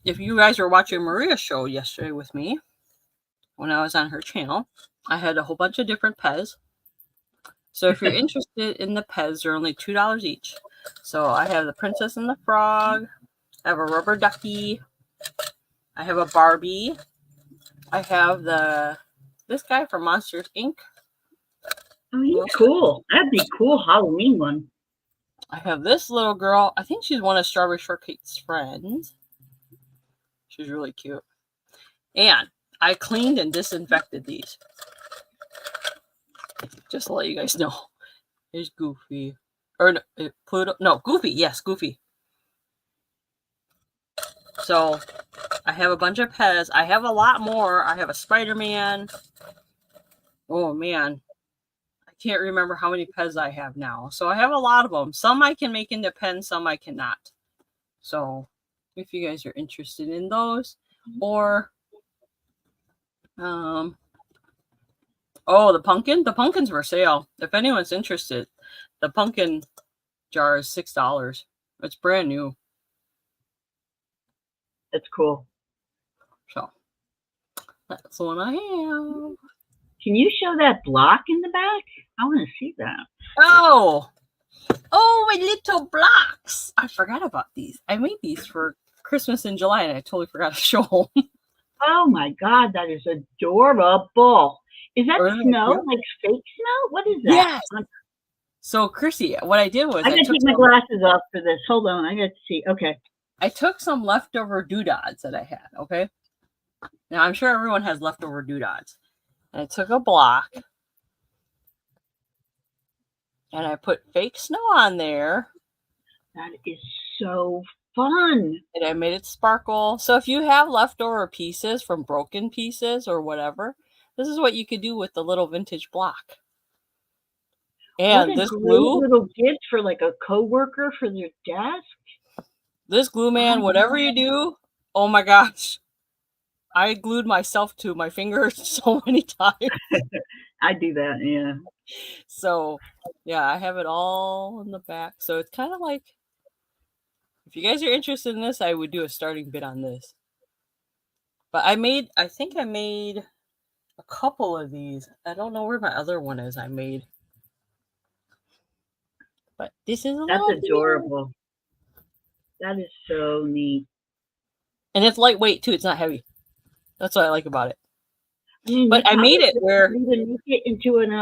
if you guys were watching Maria's show yesterday with me, when I was on her channel, I had a whole bunch of different Pez. So if you're interested in the Pez, they're only $2 each. So I have the Princess and the Frog. I have a rubber ducky. I have a Barbie. I have this guy from Monsters, Inc. Oh, he's cool. That'd be cool Halloween one. I have this little girl. I think she's one of Strawberry Shortcake's friends. She's really cute. And I cleaned and disinfected these. Just to let you guys know. Here's Goofy. Or no, Pluto. No, Goofy. Yes, Goofy. So, I have a bunch of Pez. I have a lot more. I have a Spider-Man. Oh, man. I can't remember how many Pez I have now. So, I have a lot of them. Some I can make into pens, some I cannot. So, if you guys are interested in those. Or, oh, the pumpkin? The pumpkins were sale. If anyone's interested, the pumpkin jar is $6. It's brand new. That's cool. So, that's the one I have. Can you show that block in the back? I want to see that. Oh, my little blocks. I forgot about these. I made these for Christmas in July, and I totally forgot to show them. Oh, my God. That is adorable. Is that snow? Like fake snow? What is that? Yes. So, Chrissy, what I did was I got to take my glasses off for this. Hold on. I got to see. Okay. I took some leftover doodads that I had, okay? Now, I'm sure everyone has leftover doodads. And I took a block. And I put fake snow on there. That is so fun. And I made it sparkle. So if you have leftover pieces from broken pieces or whatever, this is what you could do with the little vintage block. And what a this great glue, little gift for like a coworker for their desk. This glue, man, whatever you do, oh my gosh. I glued myself to my fingers so many times. I do that, yeah. So, yeah, I have it all in the back. So it's kind of like, if you guys are interested in this, I would do a starting bid on this. But I think I made a couple of these. I don't know where my other one is I made. But this is That's adorable. That is so neat. And it's lightweight too. It's not heavy. That's what I like about it. But I made it where you can make it into an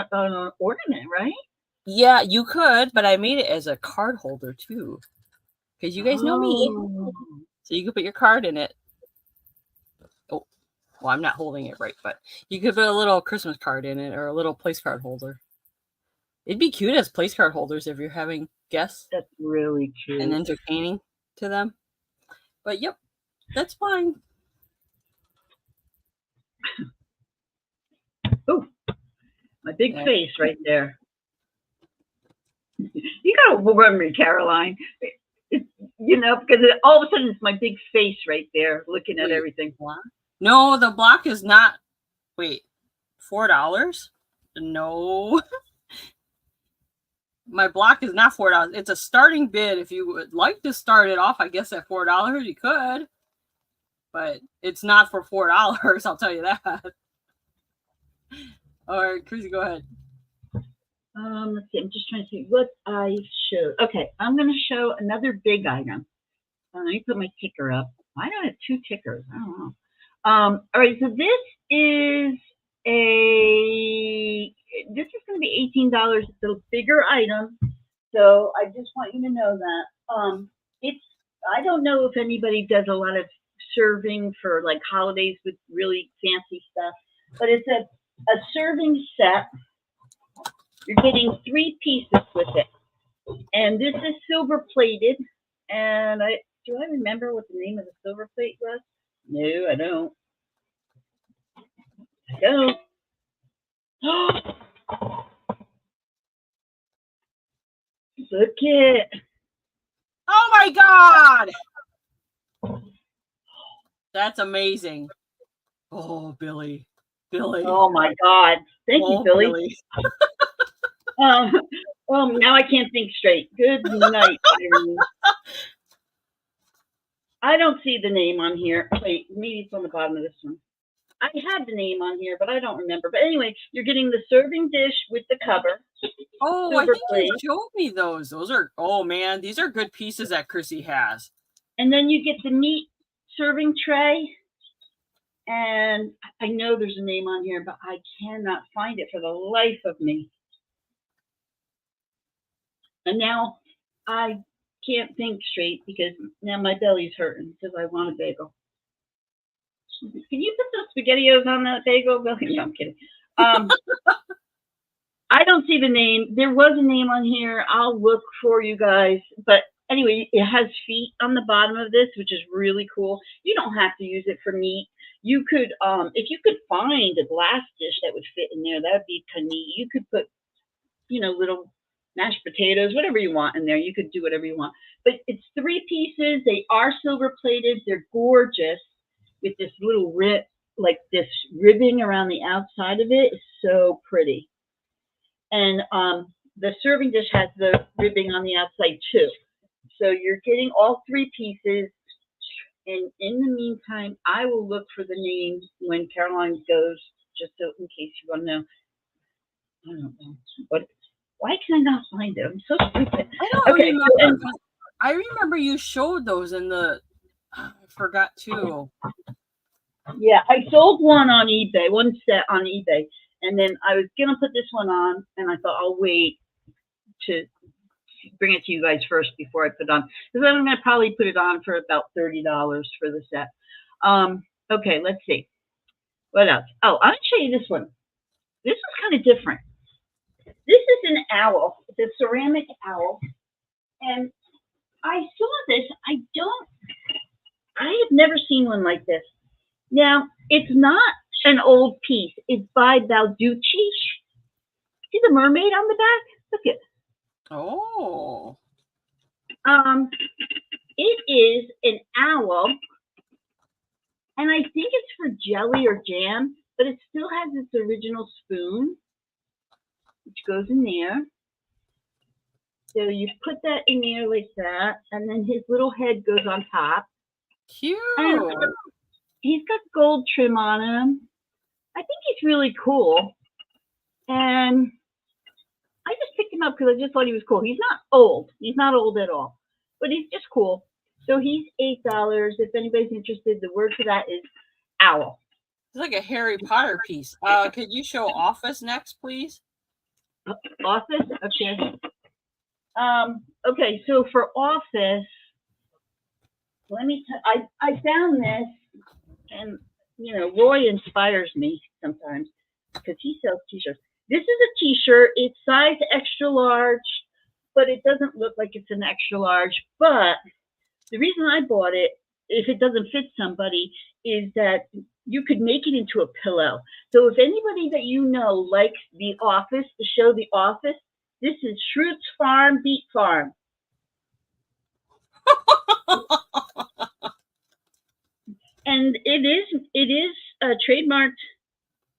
ornament, right? Yeah, you could, but I made it as a card holder too. Because you guys know me. So you could put your card in it. Oh, well, I'm not holding it right, but you could put a little Christmas card in it or a little place card holder. It'd be cute as place card holders if you're having guests. That's really cute. And entertaining to them. But yep, that's fine. Oh, my big face right there. You gotta warn me, Caroline. You know, because all of a sudden it's my big face right there looking at everything. No, the block is not. Wait, $4? No. My block is not $4. It's a starting bid. If you would like to start it off, I guess at $4, you could. But it's not for $4. I'll tell you that. All right, Chrissy, go ahead. Let's see. I'm just trying to see what I showed. Okay, I'm going to show another big item. Let me put my ticker up. Why do I have two tickers? I don't know. All right, so this is going to be $18. It's a bigger item, so I just want you to know that. I don't know if anybody does a lot of serving for like holidays with really fancy stuff, but it's a serving set. You're getting 3 pieces with it. And this is silver plated. And do I remember what the name of the silver plate was? No, I don't. I don't. Look it. Oh my God. That's amazing. Oh, Billy. Billy. Oh my God. Thank you, Billy. Well, now I can't think straight. Good night, Irene. I don't see the name on here. Wait, maybe it's on the bottom of this one. I had the name on here, but I don't remember. But anyway, you're getting the serving dish with the cover. Oh, I think you showed me those. Those are, oh man, these are good pieces that Chrissy has. And then you get the meat serving tray. And I know there's a name on here, but I cannot find it for the life of me. And now I can't think straight because now my belly's hurting because I want a bagel. Can you put some SpaghettiOs on that bagel, Billy? No, I'm kidding. I don't see the name. There was a name on here. I'll look for you guys. But anyway, it has feet on the bottom of this, which is really cool. You don't have to use it for meat. You could, if you could find a glass dish that would fit in there, that would be kind of neat. You could put, little mashed potatoes, whatever you want in there. You could do whatever you want. But it's 3 pieces. They are silver plated. They're gorgeous with this little this ribbing around the outside of it. Is so pretty. And the serving dish has the ribbing on the outside too. So you're getting all 3 pieces. And in the meantime, I will look for the name when Caroline goes, just so in case you want to know. I don't know. Why can I not find it? I'm so stupid. I don't remember. I remember you showed those in the, I forgot too. Yeah, I sold one on eBay, one set on eBay. And then I was going to put this one on, and I thought I'll wait to bring it to you guys first before I put it on. Because I'm going to probably put it on for about $30 for the set. Okay, let's see. What else? Oh, I'm going to show you this one. This is kind of different. This is an owl. It's a ceramic owl. And I saw this. I have never seen one like this. Now, it's not an old piece. It's by Balducci. See the mermaid on the back? Look at. Oh. It is an owl, and I think it's for jelly or jam, but it still has its original spoon, which goes in there. So you put that in there like that, and then his little head goes on top. Cute. And he's got gold trim on him. I think he's really cool. And I just picked him up because I just thought he was cool. He's not old. He's not old at all. But he's just cool. So he's $8. If anybody's interested, the word for that is owl. It's like a Harry Potter piece. Could you show Office next, please? Office? Okay. Okay, so for Office, let me I found this, and Roy inspires me sometimes because he sells t-shirts. This is a t-shirt. It's size extra large, but it doesn't look like it's an extra large. But the reason I bought it, if it doesn't fit somebody, is that you could make it into a pillow. So if anybody that you know likes The Office, the show The Office, this is Schroot's Farm Beet Farm. And it is trademarked,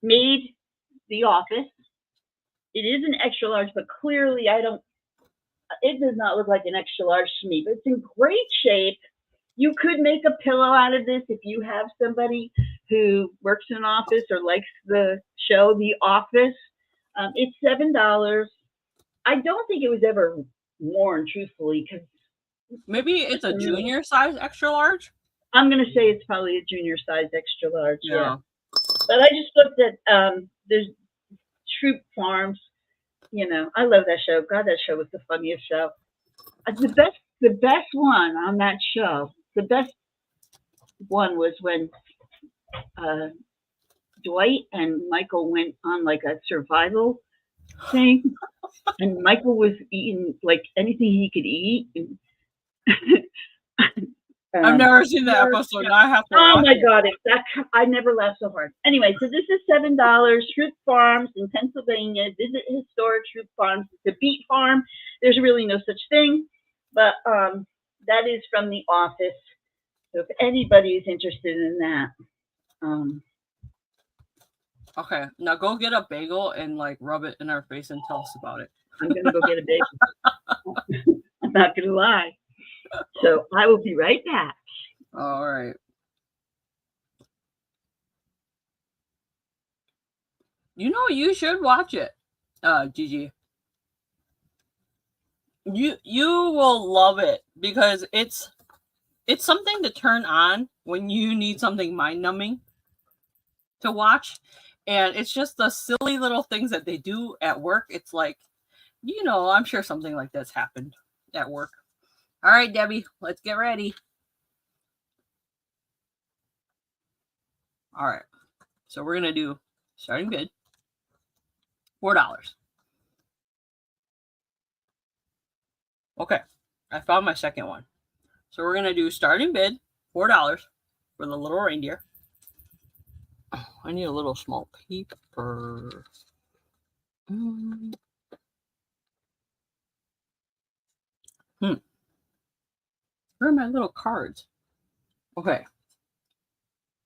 made The Office. It is an extra large, but clearly it does not look like an extra large to me, but it's in great shape. You could make a pillow out of this if you have somebody who works in an office or likes the show The Office. It's $7. I don't think it was ever worn, truthfully, because maybe it's a junior size extra large. I'm gonna say it's probably a junior size extra large. Yeah. But I just looked at there's Troop Farms. I love that show. God, that show was the funniest show. The best one on that show. The best one was when Dwight and Michael went on like a survival thing, and Michael was eating like anything he could eat. I've never seen that episode. Now I have to oh watch my it. God! I never laughed so hard. Anyway, so this is $7. Shrimp Farms in Pennsylvania. Visit historic shrimp farms. It's a beet farm. There's really no such thing, but that is from The Office. So if anybody is interested in that, okay, now go get a bagel and like rub it in our face and tell us about it. I'm gonna go get a bagel. I'm not gonna lie. So I will be right back. All right. You know, you should watch it, Gigi. You will love it because it's something to turn on when you need something mind numbing to watch, and it's just the silly little things that they do at work. It's like, you know, I'm sure something like that's happened at work. All right, Debbie, let's get ready. All right, so we're gonna do starting bid $4. Okay, I found my second one. So we're gonna do starting bid $4 for the little reindeer. Oh, I need a little small paper. Where are my little cards? Okay.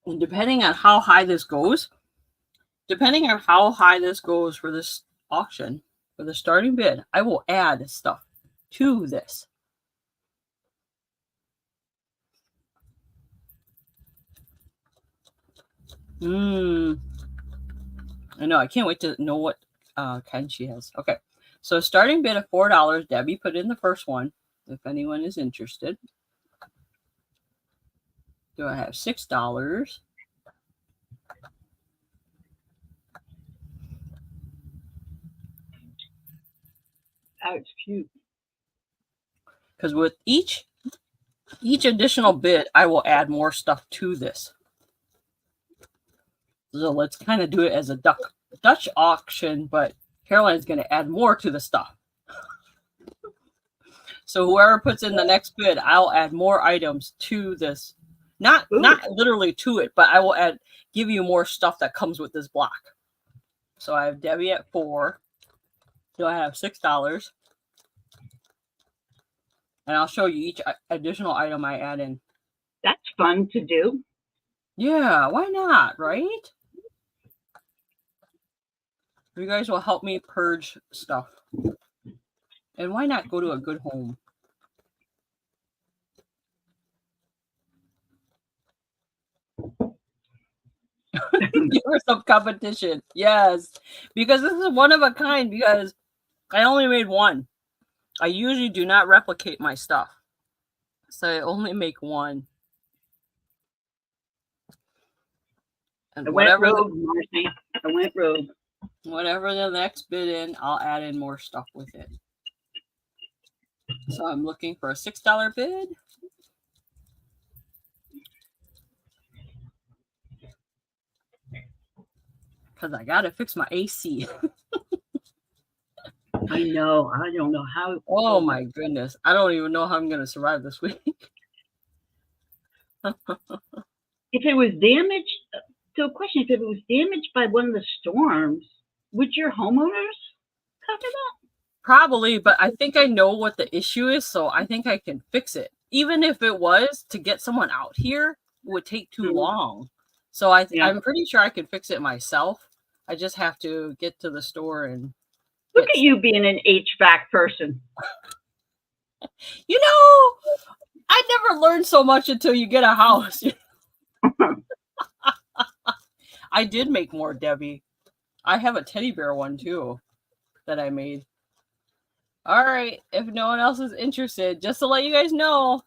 And depending on how high this goes for this auction, for the starting bid, I will add stuff to this. I know. I can't wait to know what kind she has. Okay. So starting bid of $4. Debbie put in the first one, if anyone is interested. Do I have $6? Oh, it's cute. Because with each additional bid, I will add more stuff to this. So let's kind of do it as a Dutch auction, but Caroline's going to add more to the stuff. So whoever puts in the next bid, I'll add more items to this. Not literally to it, but I will give you more stuff that comes with this block. So I have Debbie at $4. So I have $6. And I'll show you each additional item I add in. That's fun to do. Yeah, why not, right? You guys will help me purge stuff. And why not go to a good home? Give her some competition. Yes. Because this is one of a kind, because I only made one. I usually do not replicate my stuff. So I only make one. And I went rogue, Marcy. I went rogue. Whatever the next bid in, I'll add in more stuff with it. So I'm looking for a $6 bid. Because I got to fix my AC. I know. I don't know how. Oh my goodness. I don't even know how I'm going to survive this week. If it was damaged, so question, if it was damaged by one of the storms, would your homeowners cover that? Probably, but I think I know what the issue is, so I think I can fix it. Even if it was to get someone out here, it would take too long. So I'm pretty sure I can fix it myself. I just have to get to the store and... Look at you being an HVAC person. You know, I never learned so much until you get a house. I did make more, Debbie. I have a teddy bear one too that I made. All right, if no one else is interested, just to let you guys know,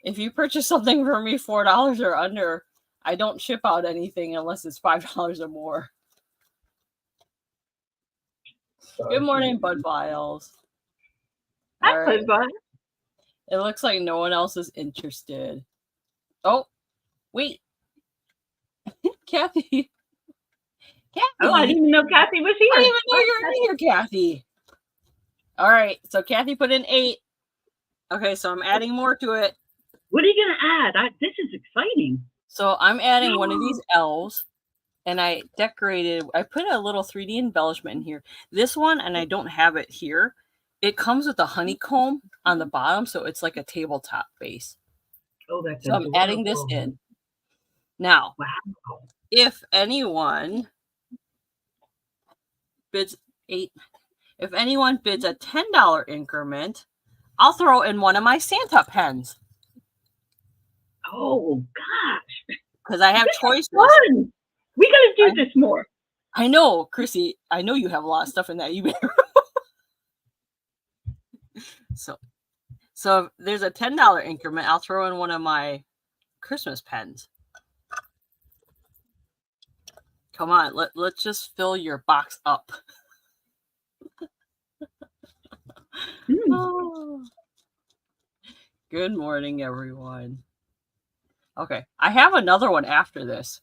if you purchase something for me $4 or under, I don't ship out anything unless it's $5 or more. Good morning, Bud Files. Hi, Bud Files. It looks like no one else is interested. Oh, wait. Kathy. Kathy. Oh, I didn't even know Kathy was here. I didn't even know you were here, Kathy. All right, so Kathy put in 8. Okay, so I'm adding more to it. What are you going to add? This is exciting. So I'm adding one of these elves, and I put a little 3D embellishment in here. This one, and I don't have it here, it comes with a honeycomb on the bottom, so it's like a tabletop base. Oh, that's so I'm adding this in. Now, wow. If anyone bids a $10 increment, I'll throw in one of my Santa pens. Oh gosh! Because I have choices. Fun. We gotta do this more. I know, Chrissy. I know you have a lot of stuff in that eBay. So if there's a $10 increment, I'll throw in one of my Christmas pens. Come on, let's just fill your box up. Oh. Good morning, everyone. Okay, I have another one after this.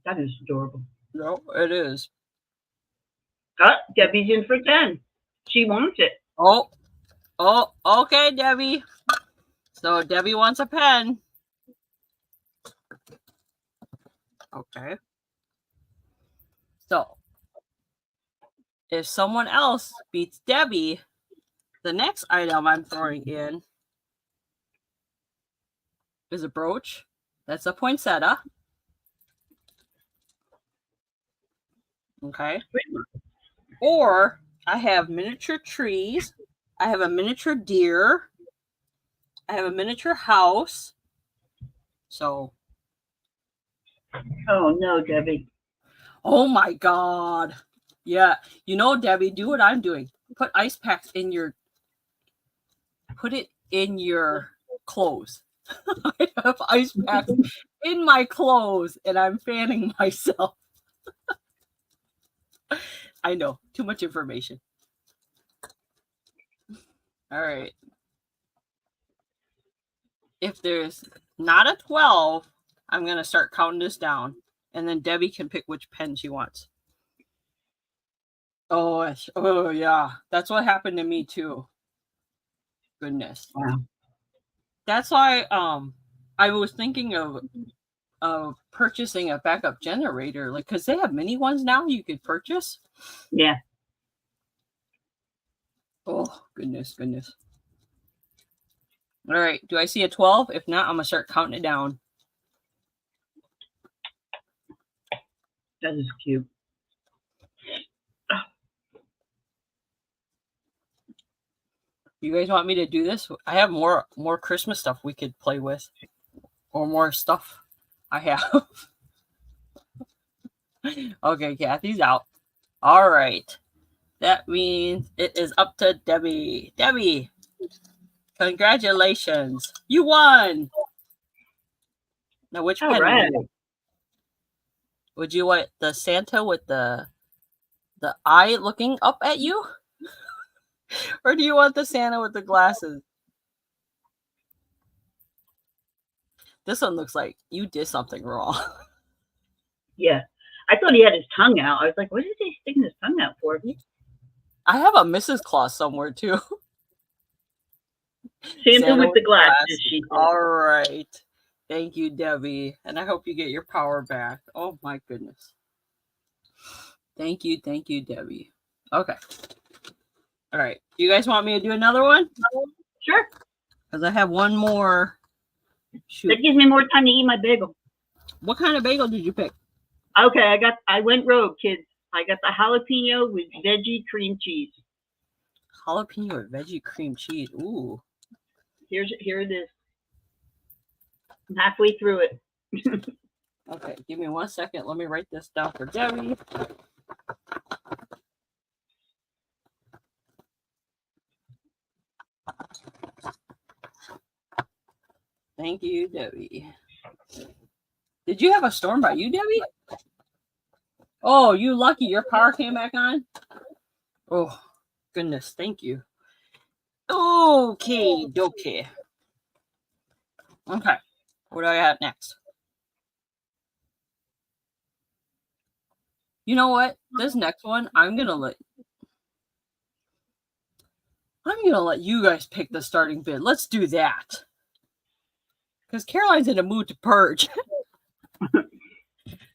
That is adorable. No, it is. Debbie's in for 10. She wants it. Oh, okay, Debbie. So Debbie wants a pen. Okay. So if someone else beats Debbie, the next item I'm throwing in is a brooch. That's a poinsettia. Okay. Or I have miniature trees. I have a miniature deer. I have a miniature house. So. Oh, no, Debbie. Oh, my God. Yeah. You know, Debbie, do what I'm doing. Put ice packs in your. Put it in your clothes. I have ice packs in my clothes and I'm fanning myself. I know, too much information. All right. If there's not a 12, I'm going to start counting this down. And then Debbie can pick which pen she wants. Oh yeah. That's what happened to me too. Goodness. Wow. That's why I was thinking of purchasing a backup generator, like, because they have mini ones now you could purchase. Yeah. Oh, goodness. All right. Do I see a 12? If not, I'm going to start counting it down. That is cute. You guys want me to do this? I have more Christmas stuff we could play with. Or more stuff I have. Okay, Kathy's out. All right. That means it is up to Debbie. Debbie, congratulations. You won. Now, which pen right. would you want? The Santa with the eye looking up at you? Or do you want the Santa with the glasses? This one looks like you did something wrong. Yeah. I thought he had his tongue out. I was like, what is he sticking his tongue out for? I have a Mrs. Claus somewhere, too. Santa with the glasses. She said. All right. Thank you, Debbie. And I hope you get your power back. Oh, my goodness. Thank you, Debbie. Okay. All right. Do you guys want me to do another one? Sure. Because I have one more. Shoot. That gives me more time to eat my bagel. What kind of bagel did you pick? Okay, I went rogue, kids. I got the jalapeno with veggie cream cheese. Jalapeno with veggie cream cheese. Ooh. Here it is. I'm halfway through it. Okay, give me 1 second. Let me write this down for Debbie. Thank you, Debbie. Did you have a storm by you, Debbie? Oh, you lucky. Your power came back on? Oh, goodness. Thank you. Okay. Okay. What do I have next? You know what? This next one, I'm gonna let you guys pick the starting bid. Let's do that. Because Caroline's in a mood to purge.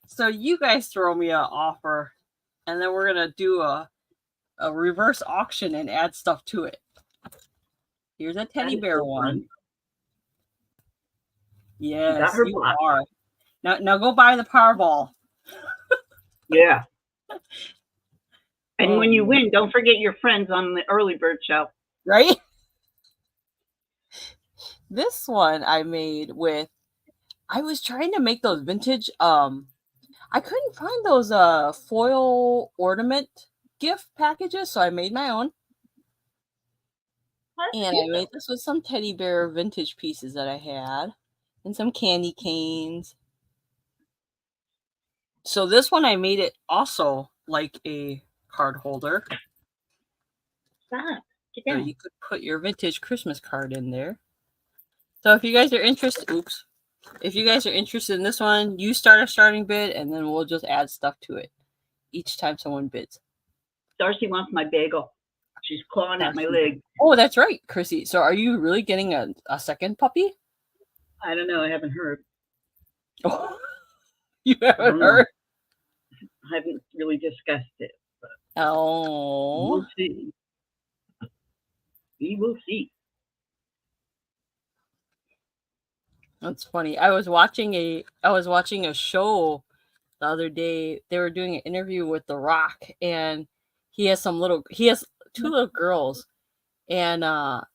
So you guys throw me an offer, and then we're gonna do a reverse auction and add stuff to it. Here's a teddy bear one. Yes, you are. Now go buy the Powerball. Yeah. And when you win, don't forget your friends on the early bird show. Right? This one I made with, I was trying to make those vintage, I couldn't find those foil ornament gift packages, so I made my own. And I made this with some teddy bear vintage pieces that I had and some candy canes. So this one I made it also like a card holder. Stop. So you could put your vintage Christmas card in there. So if you guys are interested, if you guys are interested in this one, you start a starting bid and then we'll just add stuff to it each time someone bids. Darcy wants my bagel. She's clawing at my leg. Oh, that's right, Chrissy. So are you really getting a second puppy? I don't know. I haven't heard. Oh, you haven't heard? I haven't really discussed it. But oh. We'll see. We will see. That's funny. I was watching a show the other day. They were doing an interview with The Rock, and he has two little girls, and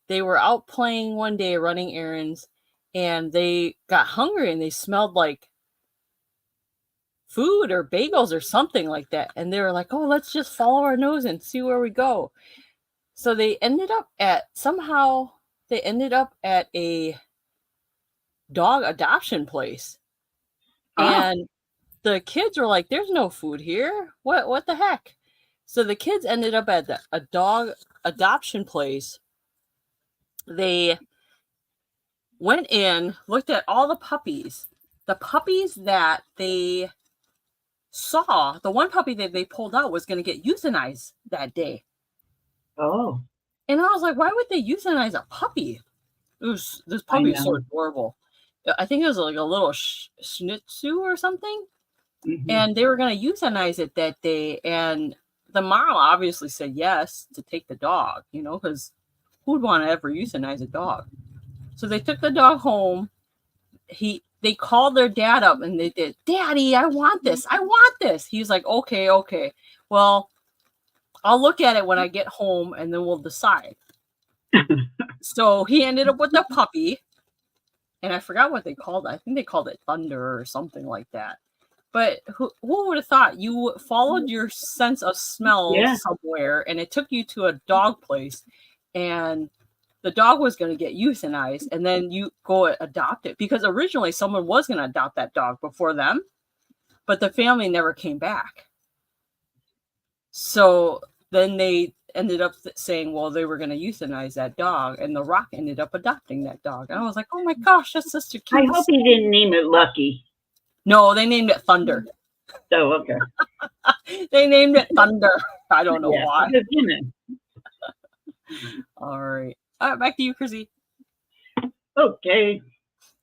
they were out playing one day, running errands, and they got hungry and they smelled like food or bagels or something like that, and they were like, oh, let's just follow our nose and see where we go. So they ended up at a dog adoption place. And the kids were like, there's no food here. What the heck? So the kids ended up at a dog adoption place. They went in, looked at all the puppies. The puppies that they saw, the one puppy that they pulled out was going to get euthanized that day. Oh. And I was like, why would they euthanize a puppy? This puppy is so adorable. I think it was like a little Shih Tzu or something. Mm-hmm. And they were going to euthanize it that day. And the mom obviously said yes to take the dog, because who would want to ever euthanize a dog? So they took the dog home. They called their dad up and they did, Daddy, I want this. I want this. He's like, okay. Well, I'll look at it when I get home and then we'll decide. So he ended up with a puppy. And I forgot what they called it. I think they called it Thunder or something like that. But who would have thought you followed your sense of smell somewhere and it took you to a dog place and the dog was going to get euthanized and then you go adopt it? Because originally someone was going to adopt that dog before them, but the family never came back. So then they ended up saying, well, they were going to euthanize that dog, and The Rock ended up adopting that dog. And I was like, oh my gosh, that's such a cute. I hope he didn't name it Lucky. No, they named it Thunder. Oh, okay. They named it Thunder. I don't know why. All right. Back to you, Chrissy. Okay.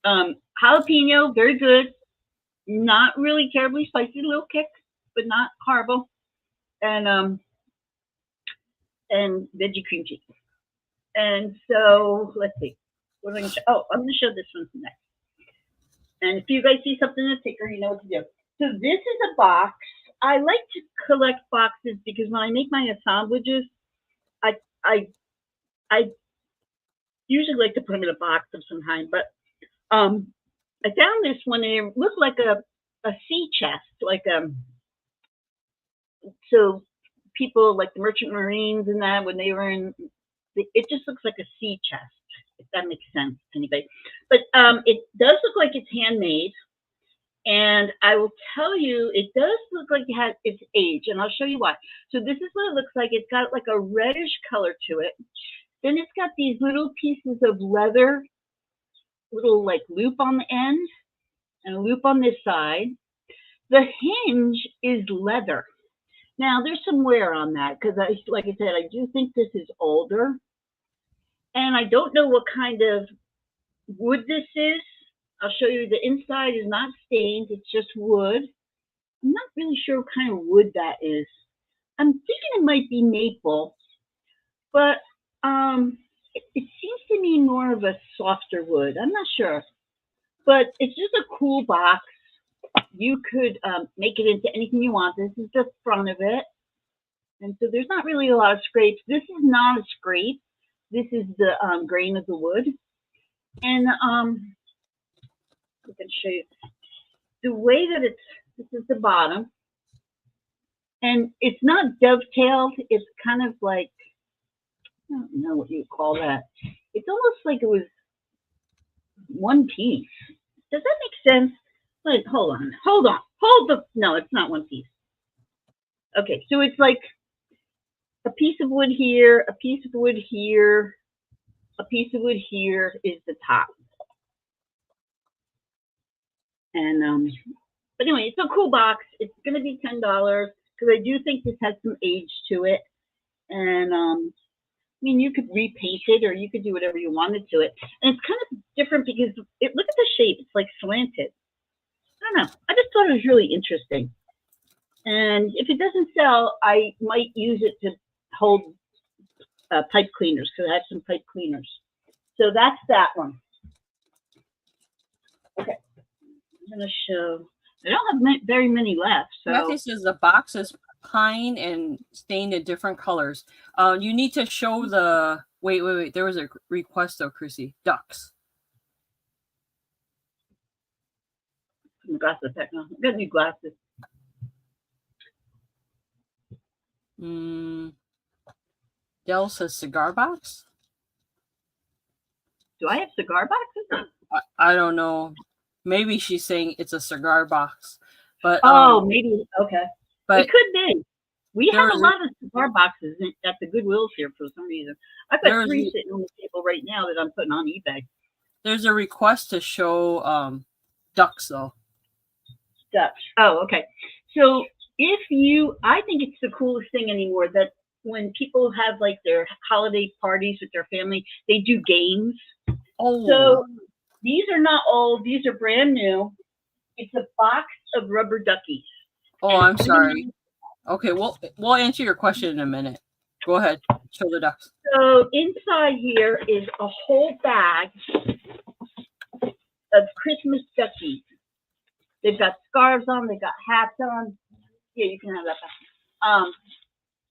Jalapeno, very good. Not really terribly spicy, little kick, but not horrible. And veggie cream cheese. And so let's see. What am I going to show? Oh, I'm going to show this one next. And if you guys see something in the ticker, you know what to do. So this is a box. I like to collect boxes because when I make my sandwiches, I usually like to put them in a box of some kind. But I found this one and it looked like a sea chest, so people like the merchant marines and that when they were in, it just looks like a sea chest, if that makes sense to anybody. But it does look like it's handmade, and I will tell you, it does look like it has its age, and I'll show you why. So this is what it looks like. It's got like a reddish color to it. Then it's got these little pieces of leather, little like loop on the end, and a loop on this side. The hinge is leather. Now there's some wear on that because like I said, I do think this is older, and I don't know what kind of wood this is. I'll show you. The inside is not stained; it's just wood. I'm not really sure what kind of wood that is. I'm thinking it might be maple, but it seems to me more of a softer wood. I'm not sure, but it's just a cool box. You could make it into anything you want. This is the front of it. And so there's not really a lot of scrapes. This is not a scrape. This is the grain of the wood. And I can show you the way that this is the bottom. And it's not dovetailed. It's kind of like, I don't know what you call that. It's almost like it was one piece. Does that make sense? Wait, hold on. No, it's not one piece. Okay, so it's like a piece of wood here, a piece of wood here, a piece of wood here is the top. And but anyway, it's a cool box. It's gonna be $10 because I do think this has some age to it. And I mean, you could repaint it or you could do whatever you wanted to it. And it's kind of different because look at the shape. It's like slanted. I don't know. I just thought it was really interesting. And if it doesn't sell, I might use it to hold pipe cleaners because I have some pipe cleaners. So that's that one. Okay. I'm going to show. I don't have very many left. So Matthew says the box is pine and stained in different colors. You need to show the. Wait. There was a request though, Chrissy. Ducks. My glasses back now. I've got new glasses. Dell says cigar box. Do I have cigar boxes? I don't know. Maybe she's saying it's a cigar box. But maybe okay. But it could be. We have a lot of cigar boxes at the Goodwills here for some reason. I've got 3 sitting on the table right now that I'm putting on eBay. There's a request to show ducks though. Ducks. Oh, okay. So I think it's the coolest thing anymore that when people have like their holiday parties with their family, they do games. Oh. So these are not old. These are brand new. It's a box of rubber duckies. Oh, I'm sorry. Okay, we'll answer your question in a minute. Go ahead. Show the ducks. So inside here is a whole bag of Christmas duckies. They've got scarves on. They've got hats on. Yeah, you can have that back.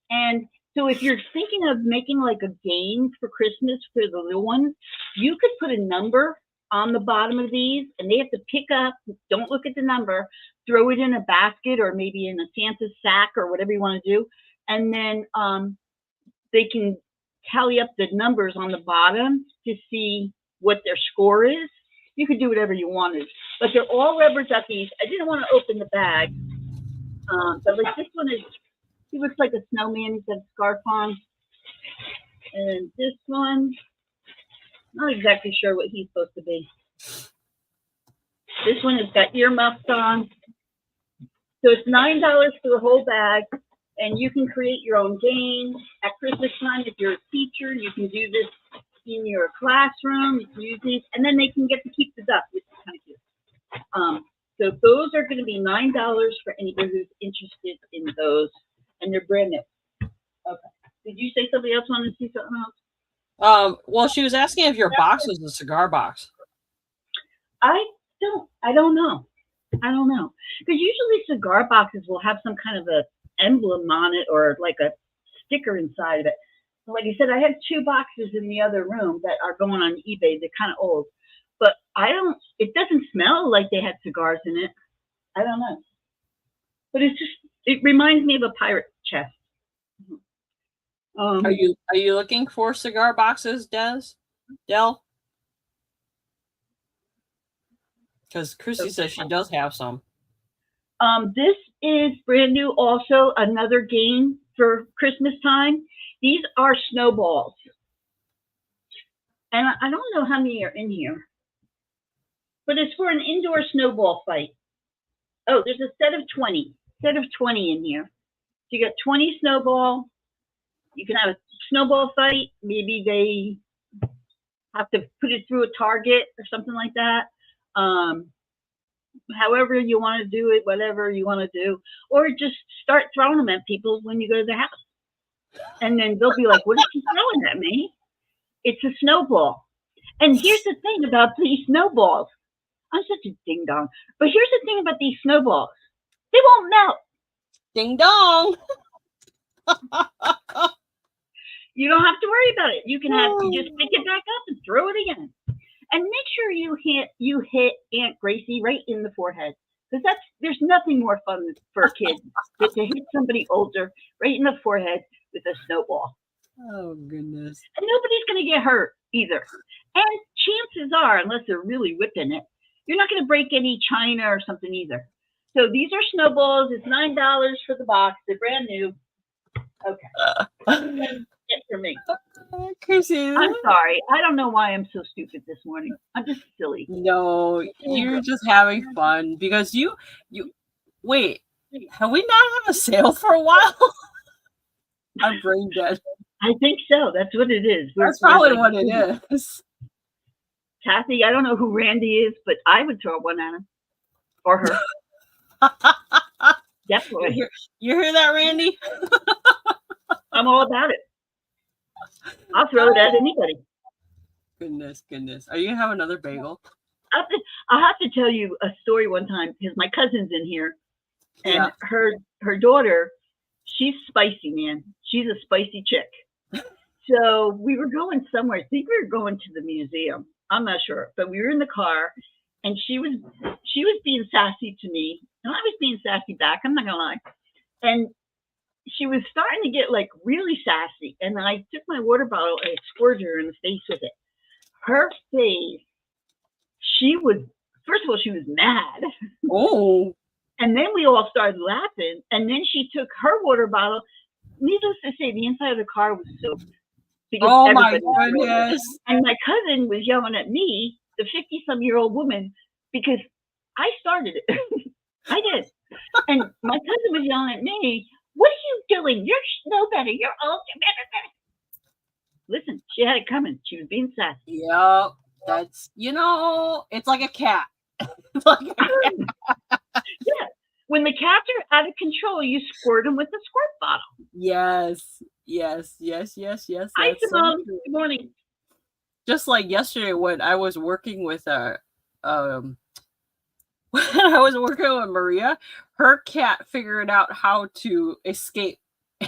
And so if you're thinking of making like a game for Christmas for the little ones, you could put a number on the bottom of these, and they have to pick up, don't look at the number, throw it in a basket or maybe in a Santa sack or whatever you want to do. And then they can tally up the numbers on the bottom to see what their score is. You could do whatever you wanted, but they're all rubber duckies. I didn't want to open the bag, but like this one he looks like a snowman. He's got a scarf on. And this one, not exactly sure what he's supposed to be. This one has got earmuffs on. So it's $9 for the whole bag, and you can create your own games at Christmas time. If you're a teacher, you can do this in your classroom. You can use these, and then they can get to keep the duck, which is kind of cute. So those are going to be $9 for anybody who's interested in those, and they're brand new. Okay. Did you say somebody else wanted to see something else? Well, she was asking if your box was a cigar box. I don't know. Because usually cigar boxes will have some kind of a emblem on it or like a sticker inside of it. Like I said, I have 2 boxes in the other room that are going on eBay. They're kind of old, but it doesn't smell like they had cigars in it. I don't know. But it reminds me of a pirate chest. Are you looking for cigar boxes, Del? Because Chrissy says she does have some. This is brand new also, another game for Christmas time. These are snowballs. And I don't know how many are in here. But it's for an indoor snowball fight. Oh, there's a set of 20 in here. you got 20 snowball. You can have a snowball fight. Maybe they have to put it through a target or something like that. However you want to do it, whatever you want to do, or just start throwing them at people when you go to their house. And then they'll be like, what is she throwing at me? It's a snowball. And here's the thing about these snowballs. I'm such a ding dong. But here's the thing about these snowballs. They won't melt. Ding dong. You don't have to worry about it. You can just pick it back up and throw it again. And make sure you hit Aunt Gracie right in the forehead. Because there's nothing more fun for a kid than to hit somebody older right in the forehead with a snowball. Oh, goodness. And nobody's going to get hurt either. And chances are, unless they're really whipping it, you're not going to break any china or something either. So these are snowballs. It's $9 for the box. They're brand new. Okay. That's it for me. Chrissy. I'm sorry. I don't know why I'm so stupid this morning. I'm just silly. No, you're just having fun because you wait, have we not had a sale for a while? I'm brain dead. I think so. That's what it is. That's probably what it is. Kathy, I don't know who Randy is, but I would throw one at him. Or her. Definitely. You hear that, Randy? I'm all about it. I'll throw it at anybody. Goodness. Are you going to have another bagel? I'll have to tell you a story one time because my cousin's in here. And Yeah. her daughter, she's spicy, man. She's a spicy chick. So we were going somewhere. I think we were going to the museum. I'm not sure. But we were in the car and she was being sassy to me. And I was being sassy back. I'm not going to lie. And she was starting to get like really sassy. And I took my water bottle and squirted her in the face with it. Her face, first of all, she was mad. Oh. And then we all started laughing. And then she took her water bottle. Needless to say, the inside of the car was soaked. Oh my goodness. And my cousin was yelling at me, the 50-some-year-old woman, because I started it. I did. And my cousin was yelling at me, what are you doing? You're no better. You're old. Listen, she had it coming. She was being sassy. Yep. That's, it's like a cat. Yeah. When the cats are out of control, you squirt them with a squirt bottle. Yes. Hi, Simone. Good morning. Just like yesterday when I was working with when I was working with Maria, her cat figured out how to escape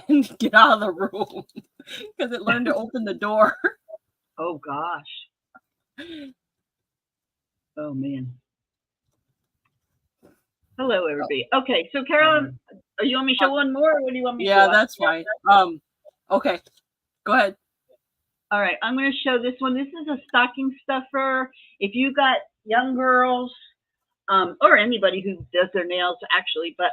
and get out of the room because it learned to open the door. Oh gosh. Oh man. Hello, everybody. Okay, so Carolyn, you want me to show one more, or what do you want me to show? Yeah, that's fine. Okay, go ahead. All right, I'm going to show this one. This is a stocking stuffer. If you got young girls, or anybody who does their nails, actually, but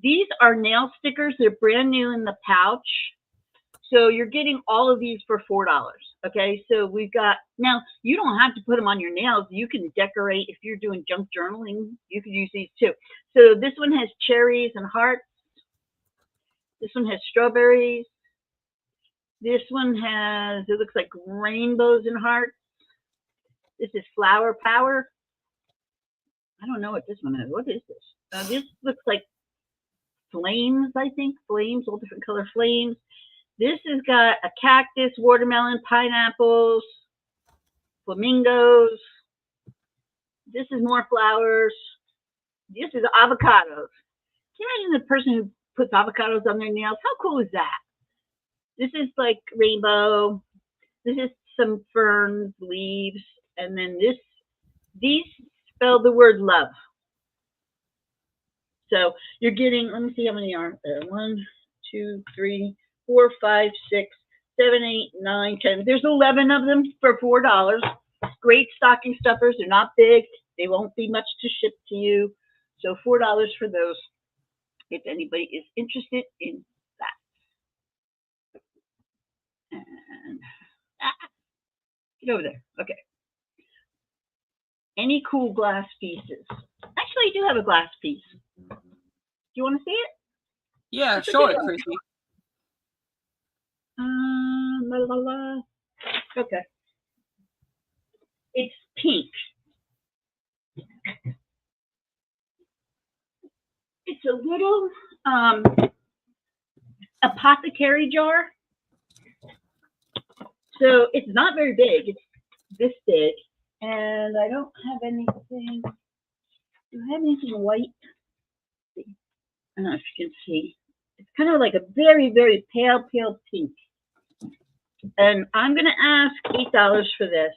these are nail stickers. They're brand new in the pouch. So you're getting all of these for $4. Okay, so we've got, now you don't have to put them on your nails. You can decorate. If you're doing junk journaling, you can use these too. So this one has cherries and hearts. This one has strawberries. This one has, it looks like rainbows and hearts. This is flower power. I don't know what this one is. What is this? This looks like flames, I think. Flames, all different color flames. This has got a cactus, watermelon, pineapples, flamingos. This is more flowers. This is avocados. Can you imagine the person who puts avocados on their nails? How cool is that? This is like rainbow. This is some ferns, leaves. And then these spell the word love. So you're getting, let me see how many are there. 1, 2, 3, 4, 5, 6, 7, 8, 9, 10. There's 11 of them for $4. Great stocking stuffers. They're not big. They won't be much to ship to you. So $4 for those, if anybody is interested in that. And get over there. Okay. Any cool glass pieces? Actually, I do have a glass piece. Do you want to see it? Yeah, That's show okay. it, Chrissy. La, la, la. Okay. It's pink. It's a little apothecary jar. So it's not very big. It's this big. And I don't have anything. Do I have anything white? I don't know if you can see. It's kind of like a very, very pale, pale pink. And I'm going to ask $8 for this.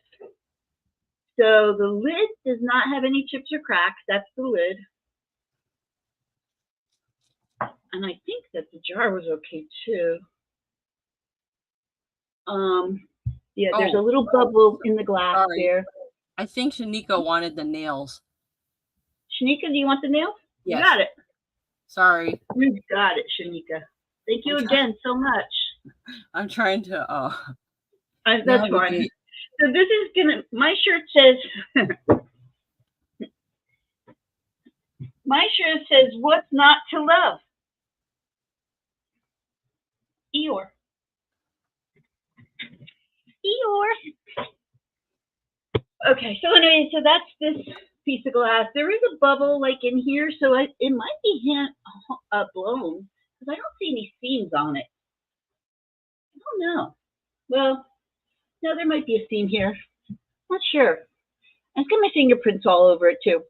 So the lid does not have any chips or cracks. That's the lid. And I think that the jar was okay too. Yeah, there's a little bubble in the glass there. I think Shanika wanted the nails. Shanika, do you want the nails? Yes. You got it. Sorry. You got it, Shanika. Thank you again so much. I'm trying to. That's fine. So this is gonna. My shirt says. My shirt says, "What's not to love?" Eeyore. Eeyore. Okay, so anyway, so that's this piece of glass. There is a bubble like in here, so it might be blown because I don't see any seams on it. I don't know. Well, no, there might be a seam here. Not sure. It's got my fingerprints all over it too.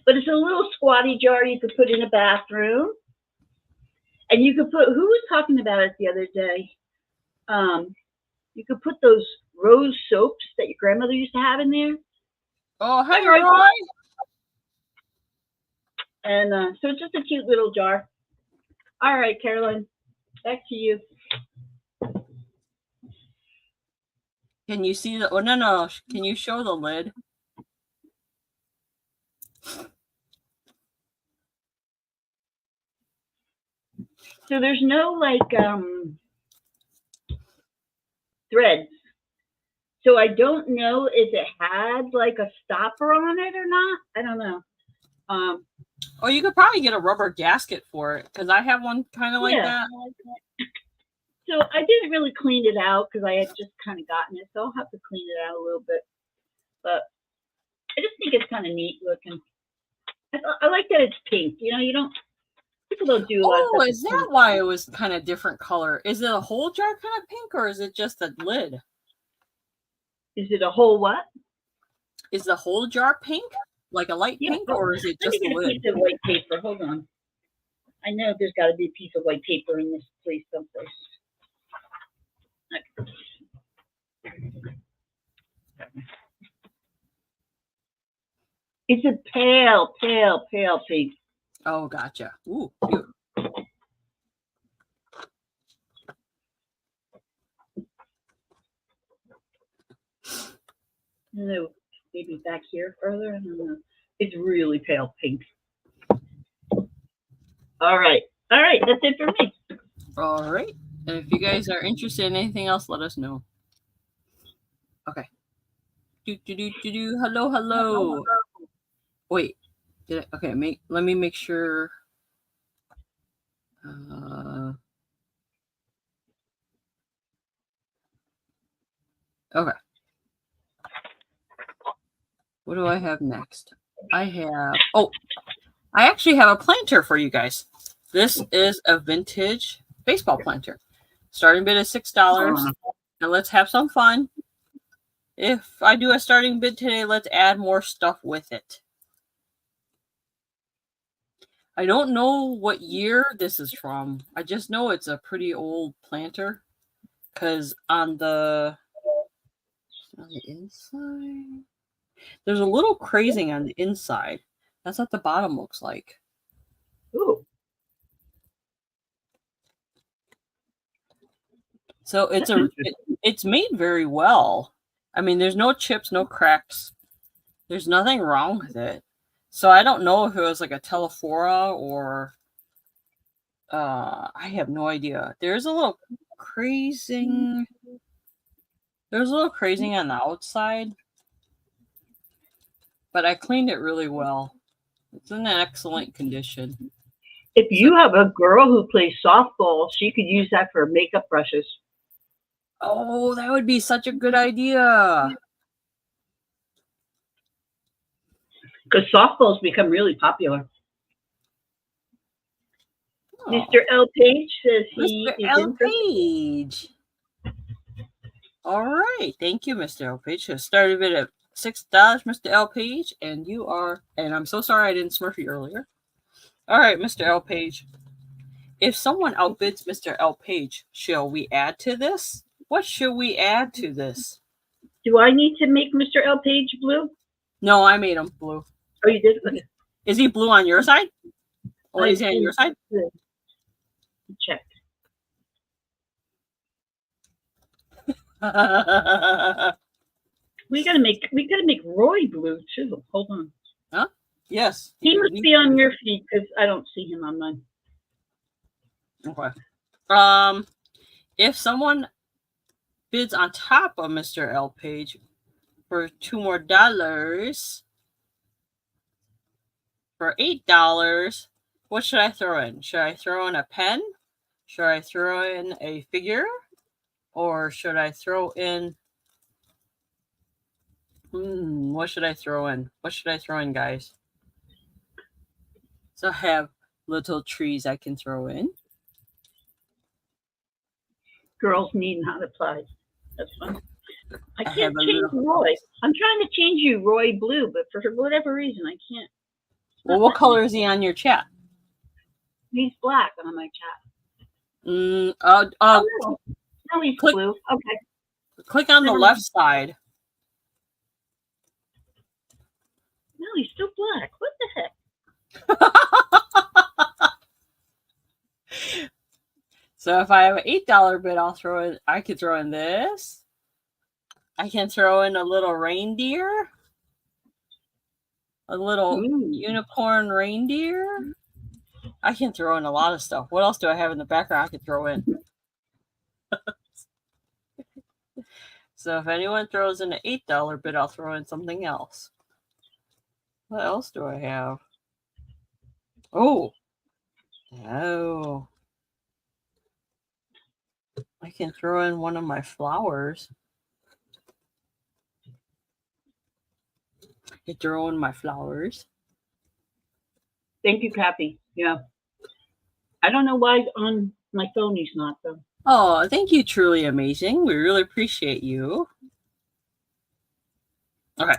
But it's a little squatty jar you could put in a bathroom. And you could put, who was talking about it the other day? You could put those rose soaps that your grandmother used to have in there. Oh, hi, Roy. And so it's just a cute little jar. All right, Carolyn, back to you. Can you see the, oh, no. Can you show the lid? So there's no like threads. So I don't know if it had like a stopper on it or not. I don't know. Oh, you could probably get a rubber gasket for it because I have one kind of like that. So I didn't really clean it out because I had just kind of gotten it. So I'll have to clean it out a little bit. But I just think it's kind of neat looking. I like that it's pink. You know, people don't do a lot of stuff. Oh, is that why it was kind of different color? Is it a whole jar kind of pink or is it just a lid? Is it a whole what? Is the whole jar pink? Like a light pink, or is it just the lid? A piece of white paper. Hold on. I know there's got to be a piece of white paper in this place someplace. It's a pale, pale, pale pink. Oh, gotcha. Ooh, cute. No, maybe back here further. I don't know. It's really pale pink. All right. That's it for me. All right. And if you guys are interested in anything else, let us know. Okay. Hello. Wait. Okay. Let me make sure. Okay. What do I have next? I actually have a planter for you guys. This is a vintage baseball planter. Starting bid is $6. Now let's have some fun. If I do a starting bid today, let's add more stuff with it. I don't know what year this is from. I just know it's a pretty old planter. Because on the inside, there's a little crazing on the inside. That's what the bottom looks like. Ooh. So it's made very well. I mean, there's no chips, no cracks. There's nothing wrong with it. So I don't know if it was like a Telefora or I have no idea. There's a little crazing. There's a little crazing on the outside, but I cleaned it really well. It's in an excellent condition. If you have a girl who plays softball, she could use that for makeup brushes. Oh, that would be such a good idea. Because softball's become really popular. Oh. Mr. L. Page says he Mr. is L. interested. Page. All right. Thank you, Mr. L. Page. So started it at $6, Mr. L. Page, and you are, and I'm so sorry I didn't smurf you earlier. All right, Mr. L. Page. If someone outbids Mr. L. Page, shall we add to this? What should we add to this? Do I need to make Mr. L. Page blue? No, I made him blue. Oh, you did? Okay. Is he blue on your side? Or is he on your side? Check. we gotta make Roy blue too. Hold on. Huh? Yes. He must be on your feed because I don't see him on mine. Okay. If someone bids on top of Mr. L. Page for $2 more, for $8, what should I throw in? Should I throw in a pen? Should I throw in a figure? Or should I throw in... what should I throw in? What should I throw in, guys? So I have little trees I can throw in. Girls need not apply. That's fine. I can't change Roy. I'm trying to change you Roy blue, but for whatever reason, I can't. Well, what color is he on your chat? He's black on my chat. No, he's blue. Okay. Click on the left side. No, he's still black. What the heck? So if I have an $8 bid, I could throw in this. I can throw in a little reindeer. A little unicorn reindeer. I can throw in a lot of stuff. What else do I have in the background I could throw in? So if anyone throws in an $8 bid, I'll throw in something else. What else do I have? Oh. I can throw in one of my flowers. I throw in my flowers. Thank you, Kathy. Yeah. I don't know why on my phone he's not, though. Oh, thank you, Truly Amazing. We really appreciate you. Okay.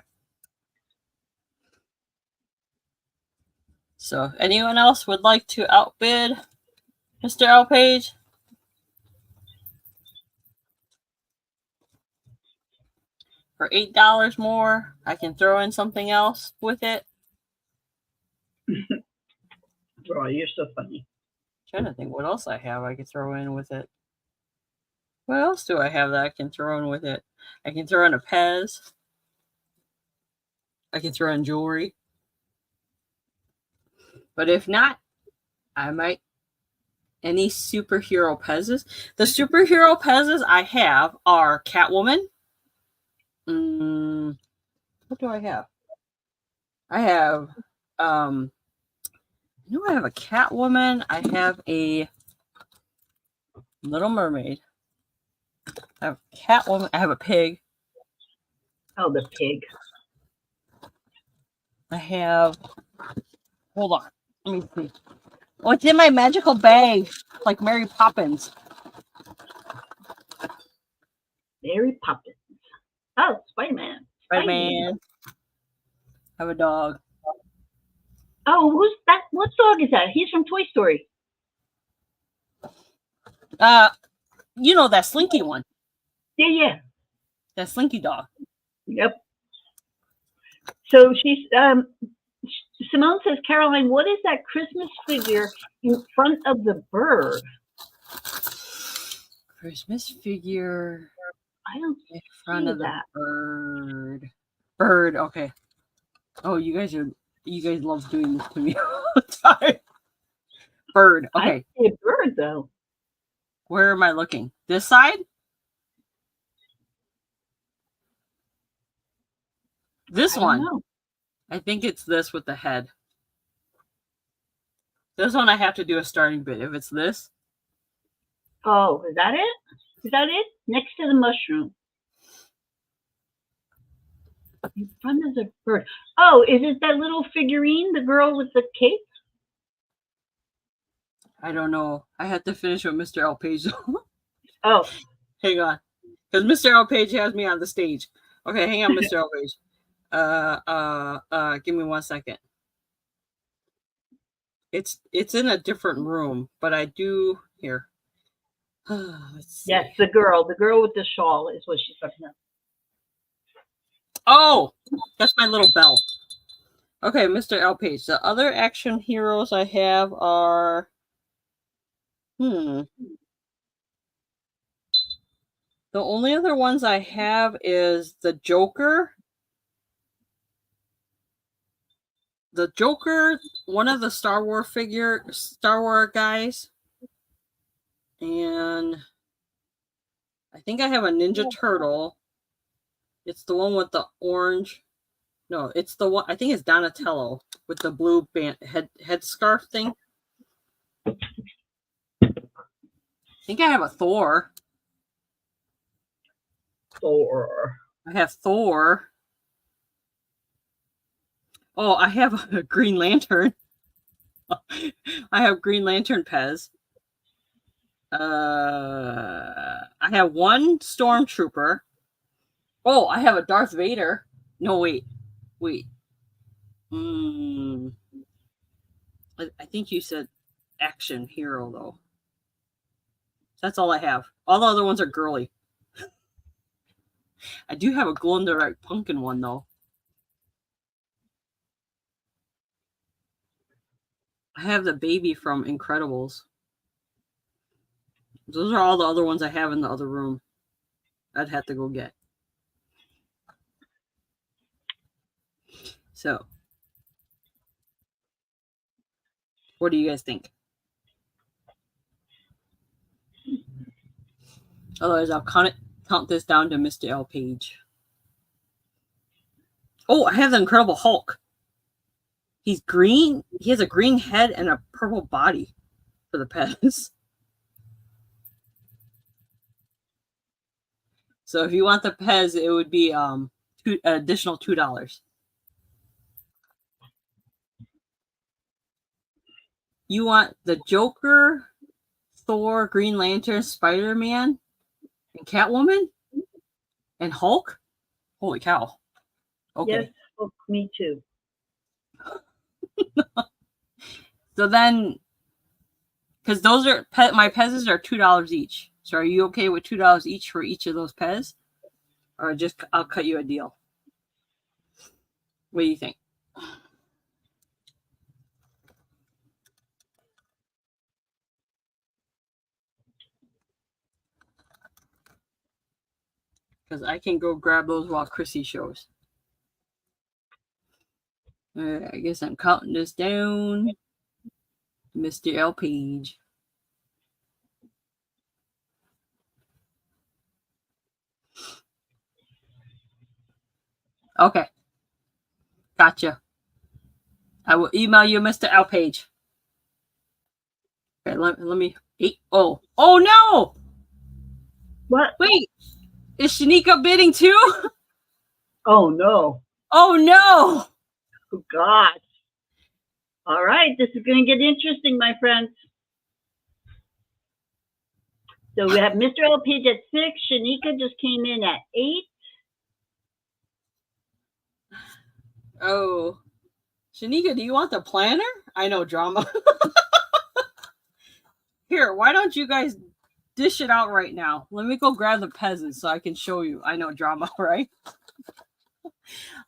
So if anyone else would like to outbid Mr. L. Page, for $8 more, I can throw in something else with it. Bro, you're so funny. I'm trying to think what else I have I could throw in with it. What else do I have that I can throw in with it? I can throw in a Pez. I can throw in jewelry. But if not, I might any superhero Pez's. The superhero Pez's I have are Catwoman. What do I have? I have I know I have a Catwoman. I have a Little Mermaid. I have a Catwoman. I have a pig. Oh, the pig. I have. Hold on. Let me see. What's in my magical bag? Like Mary Poppins. Mary Poppins. Oh, Spider-Man. Spider-Man. I have a dog. Oh, who's that? What dog is that? He's from Toy Story. You know that Slinky one. Yeah. That Slinky dog. Yep. So she's Simone says, Caroline, what is that Christmas figure in front of the bird? Christmas figure. I don't in front of that. The bird. Bird. Okay. Oh, you guys love doing this to me all the time. Bird. Okay. I see a bird though. Where am I looking? This side? This one. Know. I think it's this with the head. This one I have to do a starting bit. If it's this. Oh, is that it? Is that it? Next to the mushroom. In front of the bird. Oh, is it that little figurine, the girl with the cape? I don't know. I had to finish with Mr. L. Page. Oh. Hang on. Because Mr. L. Page has me on the stage. Okay, hang on, Mr. L. Page. Give me 1 second. It's in a different room, but I do here. Yes, the girl with the shawl is what she's talking about. Oh, that's my little bell. Okay, Mr. L. Page. The other action heroes I have are the only other ones I have is the Joker. The Joker, one of the Star Wars guys. And I think I have a Ninja Turtle. It's the one with the orange. No, it's the one. I think it's Donatello with the blue headscarf thing. I think I have a Thor. I have Thor. Oh, I have a Green Lantern. I have Green Lantern Pez. I have one Stormtrooper. Oh, I have a Darth Vader. No, wait. I think you said action hero, though. That's all I have. All the other ones are girly. I do have a glow-in-the-dark pumpkin one, though. I have the baby from Incredibles. Those are all the other ones I have in the other room. I'd have to go get. So, what do you guys think? Otherwise, I'll count this down to Mr. L. Page. Oh, I have the Incredible Hulk. He's green. He has a green head and a purple body for the Pez. So if you want the Pez, it would be additional $2. You want the Joker, Thor, Green Lantern, Spider-Man, and Catwoman, and Hulk? Holy cow. Okay. Yes, Hulk, me too. So then, because those are, my Pez's are $2 each. So are you okay with $2 each for each of those Pez? Or just, I'll cut you a deal. What do you think? Because I can go grab those while Chrissy shows. All right, I guess I'm counting this down. Mr. L. Page. Okay. Gotcha. I will email you, Mr. L. Page. Okay, let me. Oh no! What? Wait, is Shanika bidding too? Oh no! Oh no! Oh God! All right, this is going to get interesting, my friends. So we have Mr. L. Page at 6. Shanika just came in at 8. Oh, Shanika, do you want the planner? I know, drama. Here, why don't you guys dish it out right now? Let me go grab the Pez's so I can show you. I know, drama, right?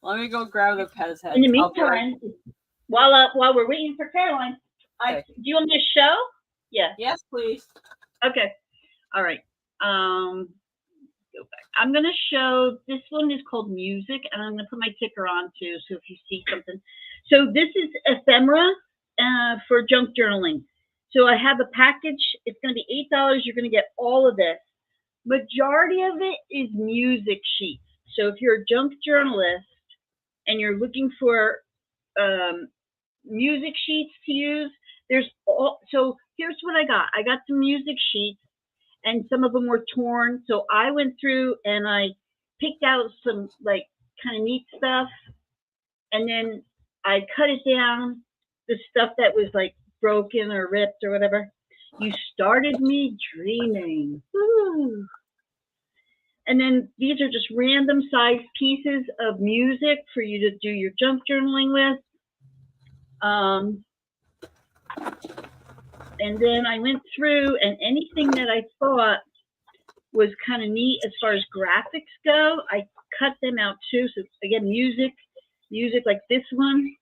Let me go grab the Pez head. In the meantime, while we're waiting for Caroline, okay. Do you want me to show? Yeah. Yes, please. Okay. All right. Go back. I'm going to show, this one is called Music, and I'm going to put my ticker on too, so if you see something. So this is ephemera for junk journaling. So I have a package. It's going to be $8. You're going to get all of this. Majority of it is music sheets. So if you're a junk journalist and you're looking for music sheets to use, there's all, so here's what I got. I got some music sheets, and some of them were torn. So I went through and I picked out some like kind of neat stuff, and then I cut it down, the stuff that was like broken or ripped or whatever. You started me dreaming. Woo. And then these are just random sized pieces of music for you to do your junk journaling with. And then I went through, and anything that I thought was kind of neat as far as graphics go, I cut them out too. So again, music like this one,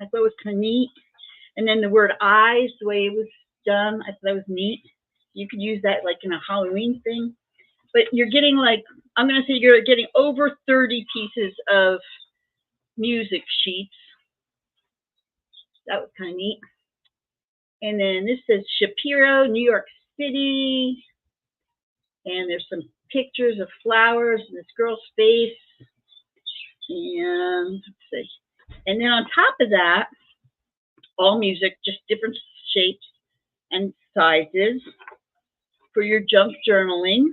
I thought was kind of neat. And then the word eyes, the way it was done, I thought that was neat. You could use that like in a Halloween thing. But you're getting like, I'm going to say you're getting over 30 pieces of music sheets. That was kind of neat. And then this says Shapiro, New York City. And there's some pictures of flowers and this girl's face. And let's see. And then on top of that, all music, just different shapes and sizes for your junk journaling.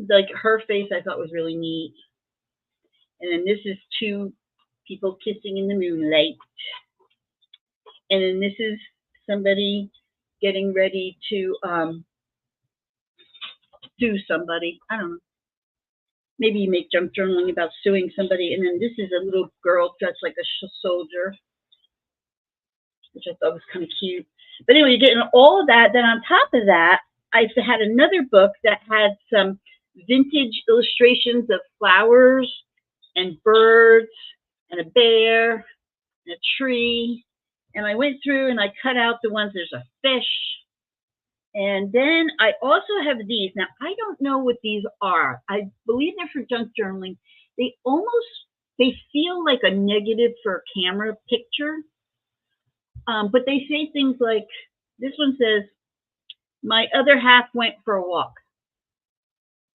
Like her face, I thought was really neat. And then this is two people kissing in the moonlight. And then this is somebody getting ready to sue somebody. I don't know. Maybe you make junk journaling about suing somebody. And then this is a little girl dressed like a soldier, which I thought was kind of cute. But anyway, you're getting all of that. Then on top of that, I had another book that had some vintage illustrations of flowers and birds and a bear and a tree. And I went through and I cut out the ones, there's a fish. And then I also have these. Now, I don't know what these are. I believe they're for junk journaling. They feel like a negative for a camera picture. But they say things like, this one says, my other half went for a walk.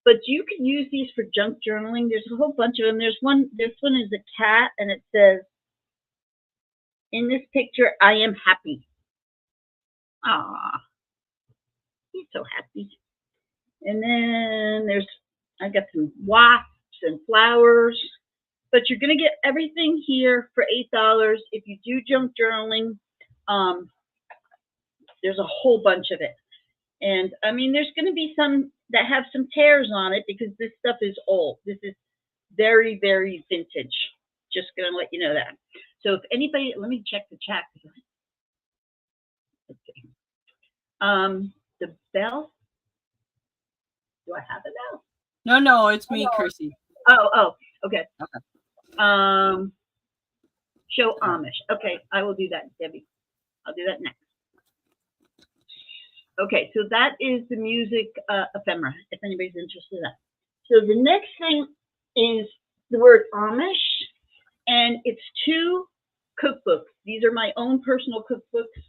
But you can use these for junk journaling. There's a whole bunch of them. This one is a cat, and it says, in this picture, I am happy. Ah, he's so happy. And then I got some wasps and flowers. But you're going to get everything here for $8. If you do junk journaling, there's a whole bunch of it. And I mean, there's going to be some that have some tears on it because this stuff is old. This is very, very vintage. Just going to let you know that. So if anybody, let me check the chat. Let's see. The bell. Do I have a bell? No, it's me, Chrissy. Oh, okay. Show Amish. Okay, I will do that, Debbie. I'll do that next. Okay, so that is the music ephemera, if anybody's interested in that. So the next thing is the word Amish, and it's 2 cookbooks. These are my own personal cookbooks.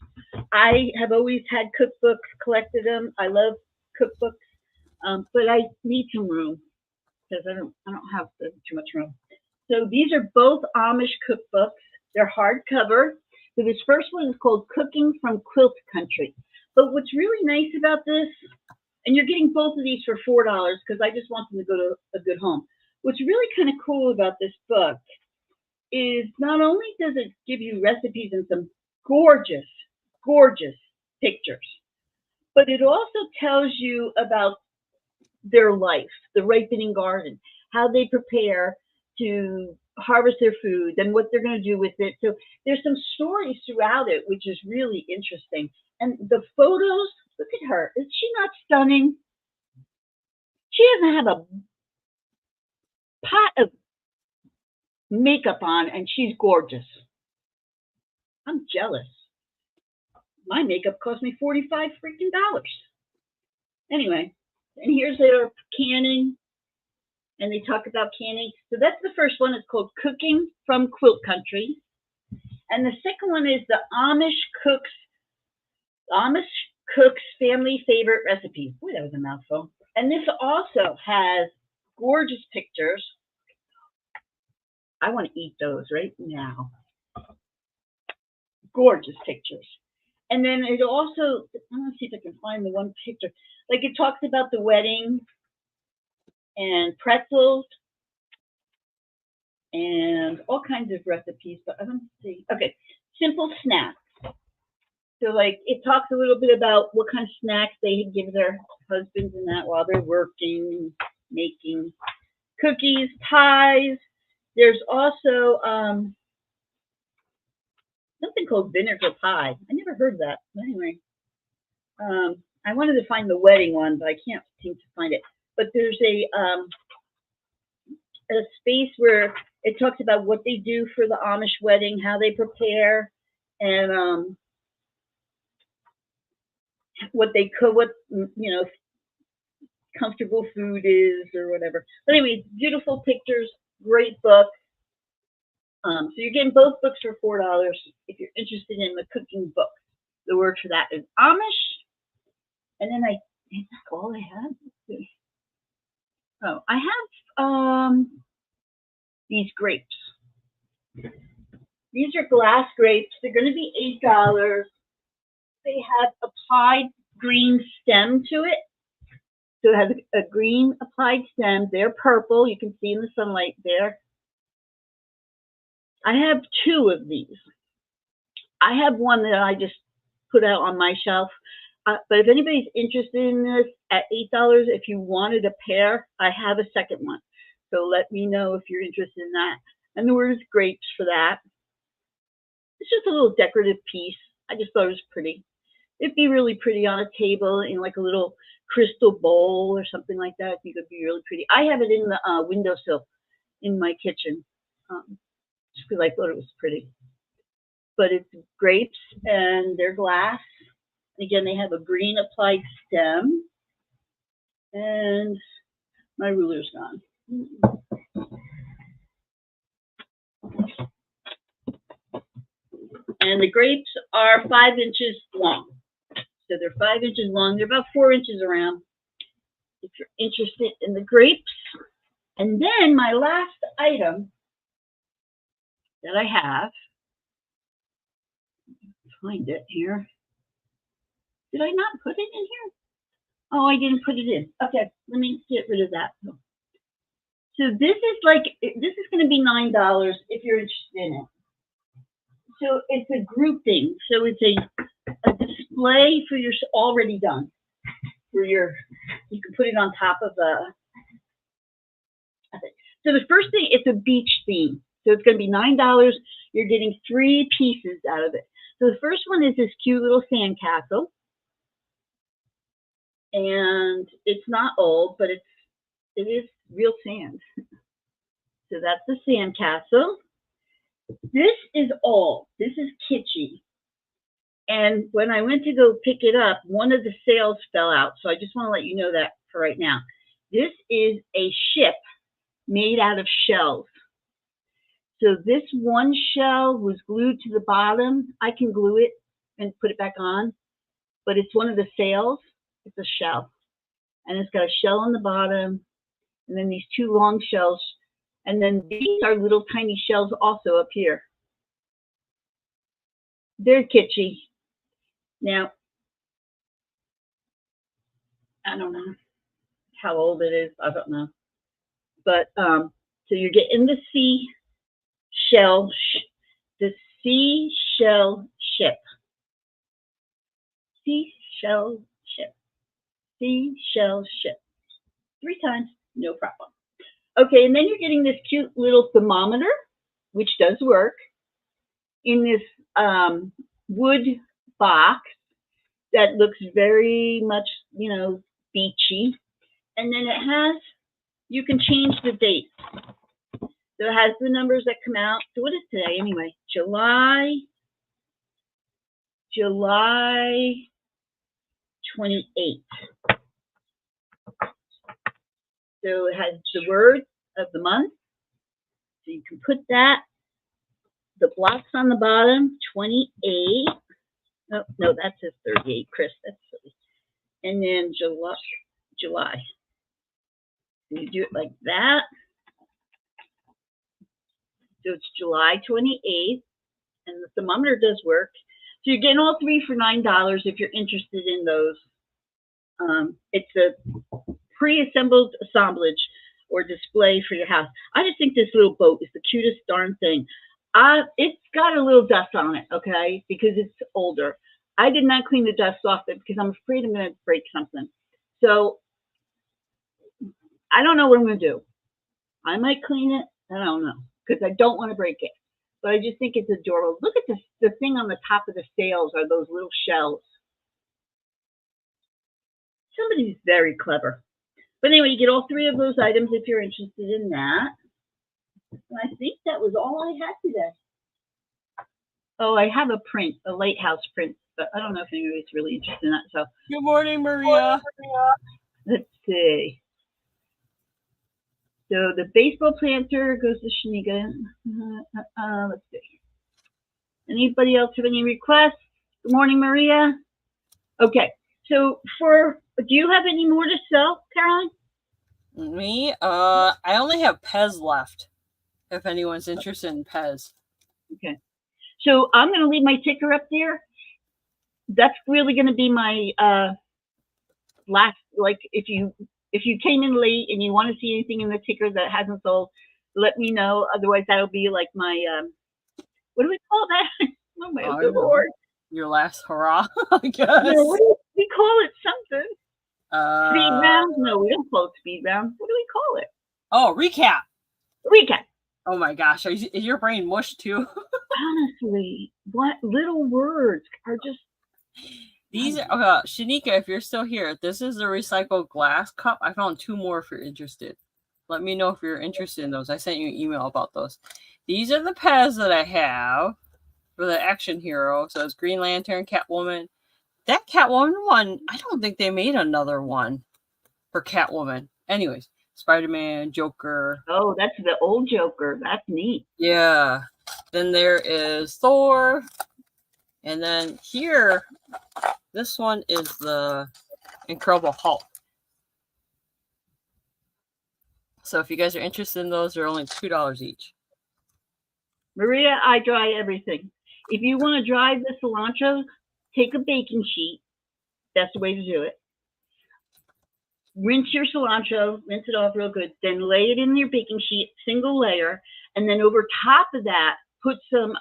I have always had cookbooks, collected them. I love cookbooks, but I need some room because I don't have too much room. So these are both Amish cookbooks. They're hardcover. So this first one is called Cooking from Quilt Country. But what's really nice about this, and you're getting both of these for $4 because I just want them to go to a good home. What's really kind of cool about this book is not only does it give you recipes and some gorgeous, gorgeous pictures, but it also tells you about their life, the ripening garden, how they prepare to harvest their food and what they're going to do with it. So there's some stories throughout it, which is really interesting. And the photos, look at her. Is she not stunning? She doesn't have a pot of makeup on, and she's gorgeous. I'm jealous. My makeup cost me $45 freaking dollars. Anyway, and here's their canning, and they talk about canning. So that's the first one. It's called Cooking from Quilt Country. And the second one is the Amish Cooks Family Favorite Recipes. Boy, that was a mouthful. And this also has gorgeous pictures. I want to eat those right now. gorgeous pictures. And then it also, I want to see if I can find the one picture. Like it talks about the wedding and pretzels and all kinds of recipes, but I don't see. Okay, simple snacks. So like it talks a little bit about what kind of snacks they give their husbands and that while they're working, making cookies, pies. There's also something called vinegar pie. I never heard that. Anyway, I wanted to find the wedding one, but I can't seem to find it. But there's a space where it talks about what they do for the Amish wedding, how they prepare, and what they cook, what comfortable food is or whatever. But anyway, beautiful pictures, great book. So you're getting both books for $4 if you're interested in the cooking book. The word for that is Amish. And then that's all I have. Oh, I have these grapes. These are glass grapes. They're going to be $8. They have applied green stem to it. So it has a green applied stem. They're purple. You can see in the sunlight there. I have 2 of these. I have one that I just put out on my shelf. But if anybody's interested in this at $8, if you wanted a pair, I have a second one. So let me know if you're interested in that. And the word is grapes for that. It's just a little decorative piece. I just thought it was pretty. It'd be really pretty on a table in like a little crystal bowl or something like that. I think it'd be really pretty. I have it in the windowsill in my kitchen just because I thought it was pretty. But it's grapes and they're glass. Again, they have a green applied stem. And my ruler's gone. And the grapes are 5 inches long. So they're 5 inches long. They're about 4 inches around if you're interested in the grapes. And then my last item that I have, find it here. Did I not put it in here? Oh, I didn't put it in. Okay, let me get rid of that. So this is going to be $9 if you're interested in it. So it's a grouping. So it's a display for your already done. You can put it on top of so the first thing, it's a beach theme. So it's going to be $9. You're getting 3 pieces out of it. So the first one is this cute little sandcastle. And it's not old, but it is real sand. So that's the sandcastle. This is old. This is kitschy. And when I went to go pick it up, one of the sails fell out. So I just want to let you know that for right now. This is a ship made out of shells. So this one shell was glued to the bottom. I can glue it and put it back on, but it's one of the sails. It's a shell. And it's got a shell on the bottom, and then these 2 long shells. And then these are little tiny shells also up here. They're kitschy. Now, I don't know how old it is. I don't know. But, so you're getting the seashell ship. Seashell ship. Seashell ship. 3 times, no problem. Okay, and then you're getting this cute little thermometer, which does work, in this wood box that looks very much, beachy. And then it has, you can change the date. So it has the numbers that come out. So what is today anyway? July 28th. So it has the word of the month. So you can put that. The blocks on the bottom, 28. Oh, no, that says 38, Chris. That's silly. And then July. So you do it like that. So it's July 28th. and the thermometer does work. So you're getting all 3 for $9 if you're interested in those. It's a pre-assembled assemblage or display for your house. I just think this little boat is the cutest darn thing. It's got a little dust on it, okay, because it's older. I did not clean the dust off it because I'm afraid I'm going to break something. So I don't know what I'm going to do. I might clean it. I don't know because I don't want to break it. But I just think it's adorable. Look at this, the thing on the top of the sails are those little shells. Somebody's very clever. But anyway, you get all 3 of those items if you're interested in that. And I think that was all I had today. Oh, I have a print, a lighthouse print, but I don't know if anybody's really interested in that. So, good morning, Maria. Let's see. So the baseball planter goes to Shanika. Let's see. Anybody else have any requests? Good morning, Maria. Okay. So do you have any more to sell, Caroline? Me? I only have Pez left. If anyone's interested in Pez. Okay. So I'm going to leave my ticker up there. That's really going to be my last. Like if you came in late and you want to see anything in the ticker that hasn't sold, let me know. Otherwise, that'll be like my what do we call that? Oh my Lord! Your last hurrah, I guess. No, what do we call it? Something. Speed round? No, we don't call it speed round. What do we call it? Oh, recap. Recap. Oh my gosh, is your brain mush too? Honestly, what little words are just these? Shanika, if you're still here, this is the recycled glass cup. I found 2 more if you're interested. Let me know if you're interested in those. I sent you an email about those. These are the Pez that I have for the action hero. So it's Green Lantern, Catwoman. That Catwoman one, I don't think they made another one for Catwoman. Anyways, Spider-Man, Joker. Oh, that's the old Joker. That's neat. Yeah. Then there is Thor. And then here, this one is the Incredible Hulk. So if you guys are interested in those, they're only $2 each. Maria, I dry everything. If you want to dry the cilantro, take a baking sheet. That's the way to do it. Rinse your cilantro, rinse it off real good. Then lay it in your baking sheet, single layer. And then over top of that, put some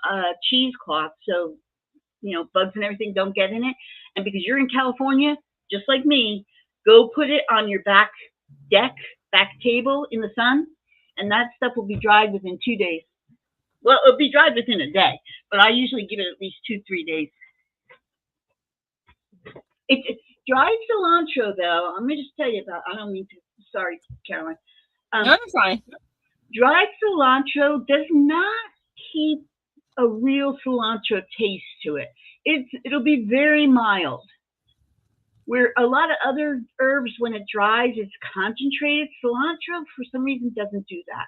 cheesecloth so, bugs and everything don't get in it. And because you're in California, just like me, go put it on your back deck, back table in the sun. And that stuff will be dried within 2 days. Well, it'll be dried within a day, but I usually give it at least 2-3 days. It's dried cilantro, though. I'm going to just tell you about. I don't mean to. Sorry, Caroline. No, you're fine. Dried cilantro does not keep a real cilantro taste to it. It'll be very mild. Where a lot of other herbs, when it dries, it's concentrated. Cilantro, for some reason, doesn't do that.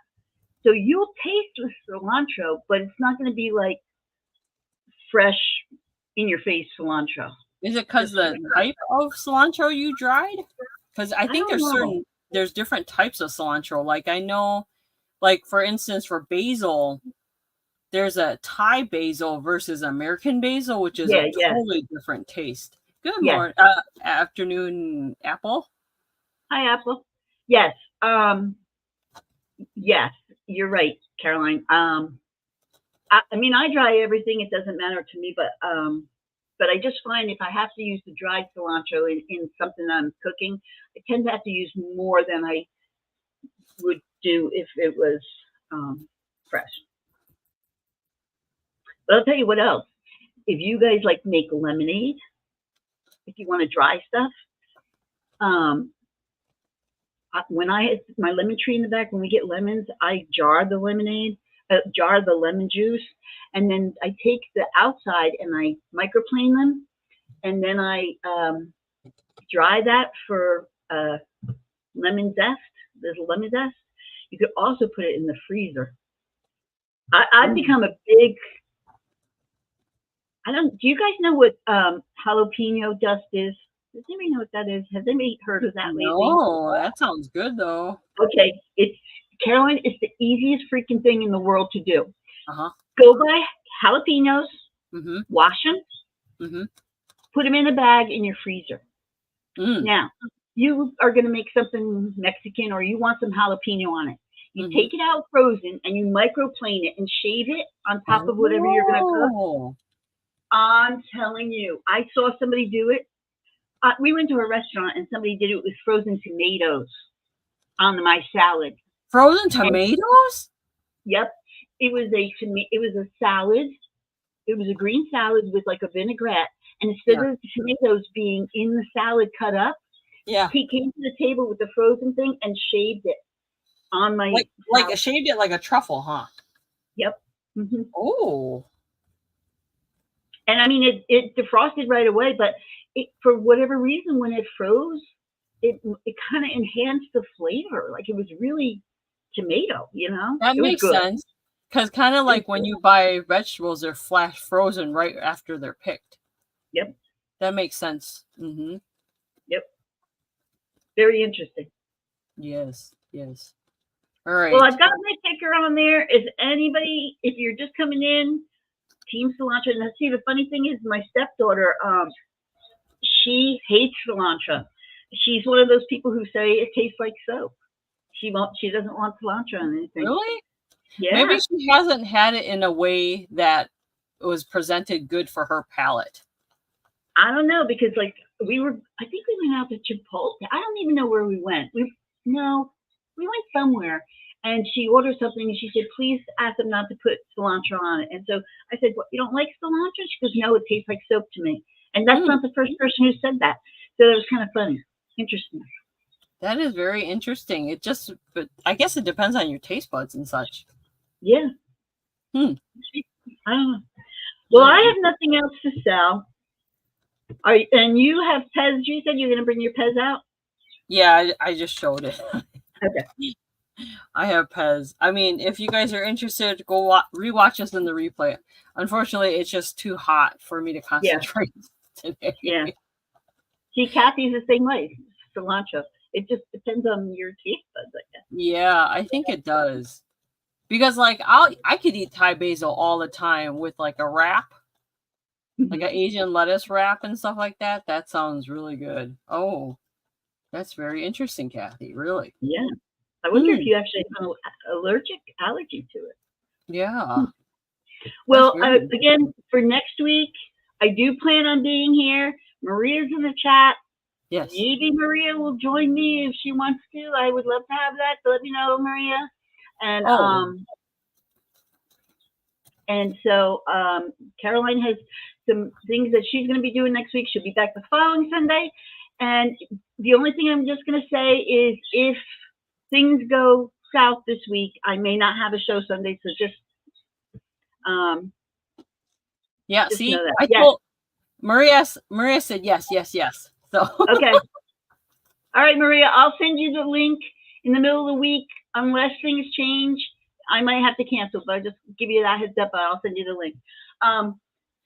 So you'll taste with cilantro, but it's not going to be like fresh, in-your-face cilantro. Is it because the type of cilantro you dried? Because I think there's different types of cilantro. Like I know, like for instance, for basil, there's a Thai basil versus American basil, which is a totally different taste. Good morning, afternoon, Apple. Hi, Apple. Yes, yes, you're right, Caroline. I mean, I dry everything; it doesn't matter to me. But I just find if I have to use the dried cilantro in something I'm cooking, I tend to have to use more than I would do if it was fresh. But I'll tell you what else. If you guys like make lemonade, if you want to dry stuff, when I have my lemon tree in the back, when we get lemons, I jar the lemonade, jar the lemon juice, and then I take the outside and I microplane them, and then I dry that for lemon zest. There's a lemon zest. You could also put it in the freezer. I've become a big. Do you guys know what jalapeno dust is? Does anybody know what that is? Has anybody heard of that lately? No, that sounds good though. Okay, Caroline, it's the easiest freaking thing in the world to do. Uh-huh. Go buy jalapenos, wash them, put them in a bag in your freezer. Now, you are going to make something Mexican or you want some jalapeno on it. You take it out frozen and you microplane it and shave it on top of whatever you're going to cook. I'm telling you, I saw somebody do it. We went to a restaurant and somebody did it with frozen tomatoes on my salad. Frozen tomatoes? Yep. It was a salad. It was a green salad with like a vinaigrette. And instead of the tomatoes being in the salad cut up, he came to the table with the frozen thing and shaved it on my like shaved it like a truffle, huh? Yep. Oh. And I mean, it defrosted right away, but for whatever reason, when it froze, it kind of enhanced the flavor. Like it was really tomato, you know? That makes sense. Because kind of like when you buy vegetables, they're flash frozen right after they're picked. Yep. That makes sense. Yep. Very interesting. Yes. All right. Well, I've got my ticker on there. If you're just coming in, Team Cilantro. And see, the funny thing is my stepdaughter, she hates cilantro. She's one of those people who say it tastes like soap. She doesn't want cilantro on anything. Really? Yeah. Maybe she hasn't had it in a way that was presented good for her palate. I don't know, because like I think we went out to Chipotle. I don't even know where we went. We went somewhere. And she ordered something, and she said, please ask them not to put cilantro on it. And so I said, what, you don't like cilantro? She goes, no, it tastes like soap to me. And that's not the first person who said that. So that was kind of funny. Interesting. That is very interesting. But I guess it depends on your taste buds and such. Yeah. I don't know. Well, I have nothing else to sell. And you have Pez. You said you're going to bring your Pez out? Yeah, I just showed it. Okay. I have Pez. I mean, if you guys are interested, go rewatch us in the replay. Unfortunately, it's just too hot for me to concentrate today. Yeah. See, Kathy's the same way. Cilantro. It just depends on your taste buds, I guess. Yeah, I think it does. Because like I could eat Thai basil all the time with like a wrap, like an Asian lettuce wrap and stuff like that. That sounds really good. Oh, that's very interesting, Kathy. Really? Yeah. I wonder if you actually have an allergy to it. Yeah. Well, again, for next week, I do plan on being here. Maria's in the chat. Yes. Maybe Maria will join me if she wants to. I would love to have that. So let me know, Maria. And so Caroline has some things that she's going to be doing next week. She'll be back the following Sunday. And the only thing I'm just going to say is if things go south this week, I may not have a show Sunday. So just see, I told Maria said yes. So okay. All right, Maria, I'll send you the link in the middle of the week. Unless things change, I might have to cancel, but I'll just give you that heads up. I'll send you the link.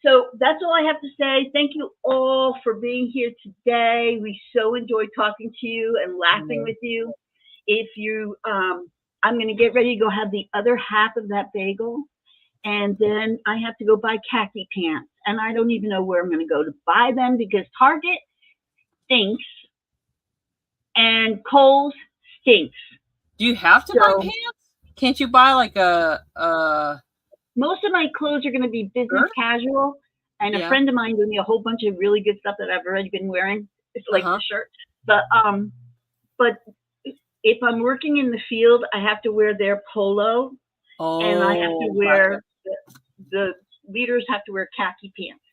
So that's all I have to say. Thank you all for being here today. We so enjoyed talking to you and laughing with you. If you, I'm going to get ready to go have the other half of that bagel. And then I have to go buy khaki pants. And I don't even know where I'm going to go to buy them because Target stinks and Kohl's stinks. Do you have to buy pants? Can't you buy like a Most of my clothes are going to be business casual. And a friend of mine gave me a whole bunch of really good stuff that I've already been wearing. It's like the shirt. But if I'm working in the field, I have to wear their polo. And I have to wear, the leaders have to wear khaki pants.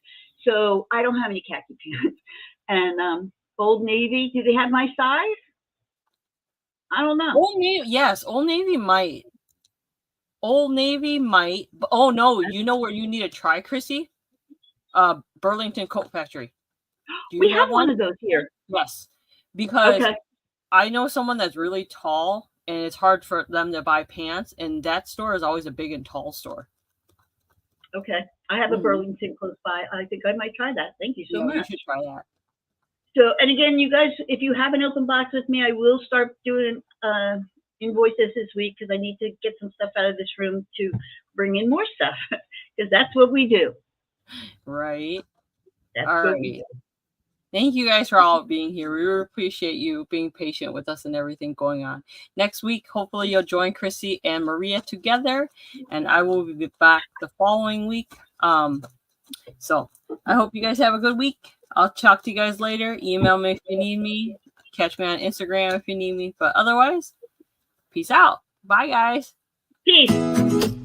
So I don't have any khaki pants. And Old Navy, do they have my size? I don't know. Old Navy, yes. Old Navy might. Old Navy might. Oh, no. You know where you need to try, Chrissy? Burlington Coat Factory. We have one of those here. Yes. Because I know someone that's really tall, and it's hard for them to buy pants, and that store is always a big and tall store. Okay. I have a Burlington close by. I think I might try that. Thank you so much. You should try that. So, and again, you guys, if you have an open box with me, I will start doing invoices this week because I need to get some stuff out of this room to bring in more stuff because that's what we do. Right. That's All what we right. do. Thank you guys for all being here. We really appreciate you being patient with us and everything going on. Next week, hopefully you'll join Chrissy and Maria together, and I will be back the following week. So I hope you guys have a good week. I'll talk to you guys later. Email me if you need me. Catch me on Instagram if you need me. But otherwise, peace out. Bye, guys. Peace.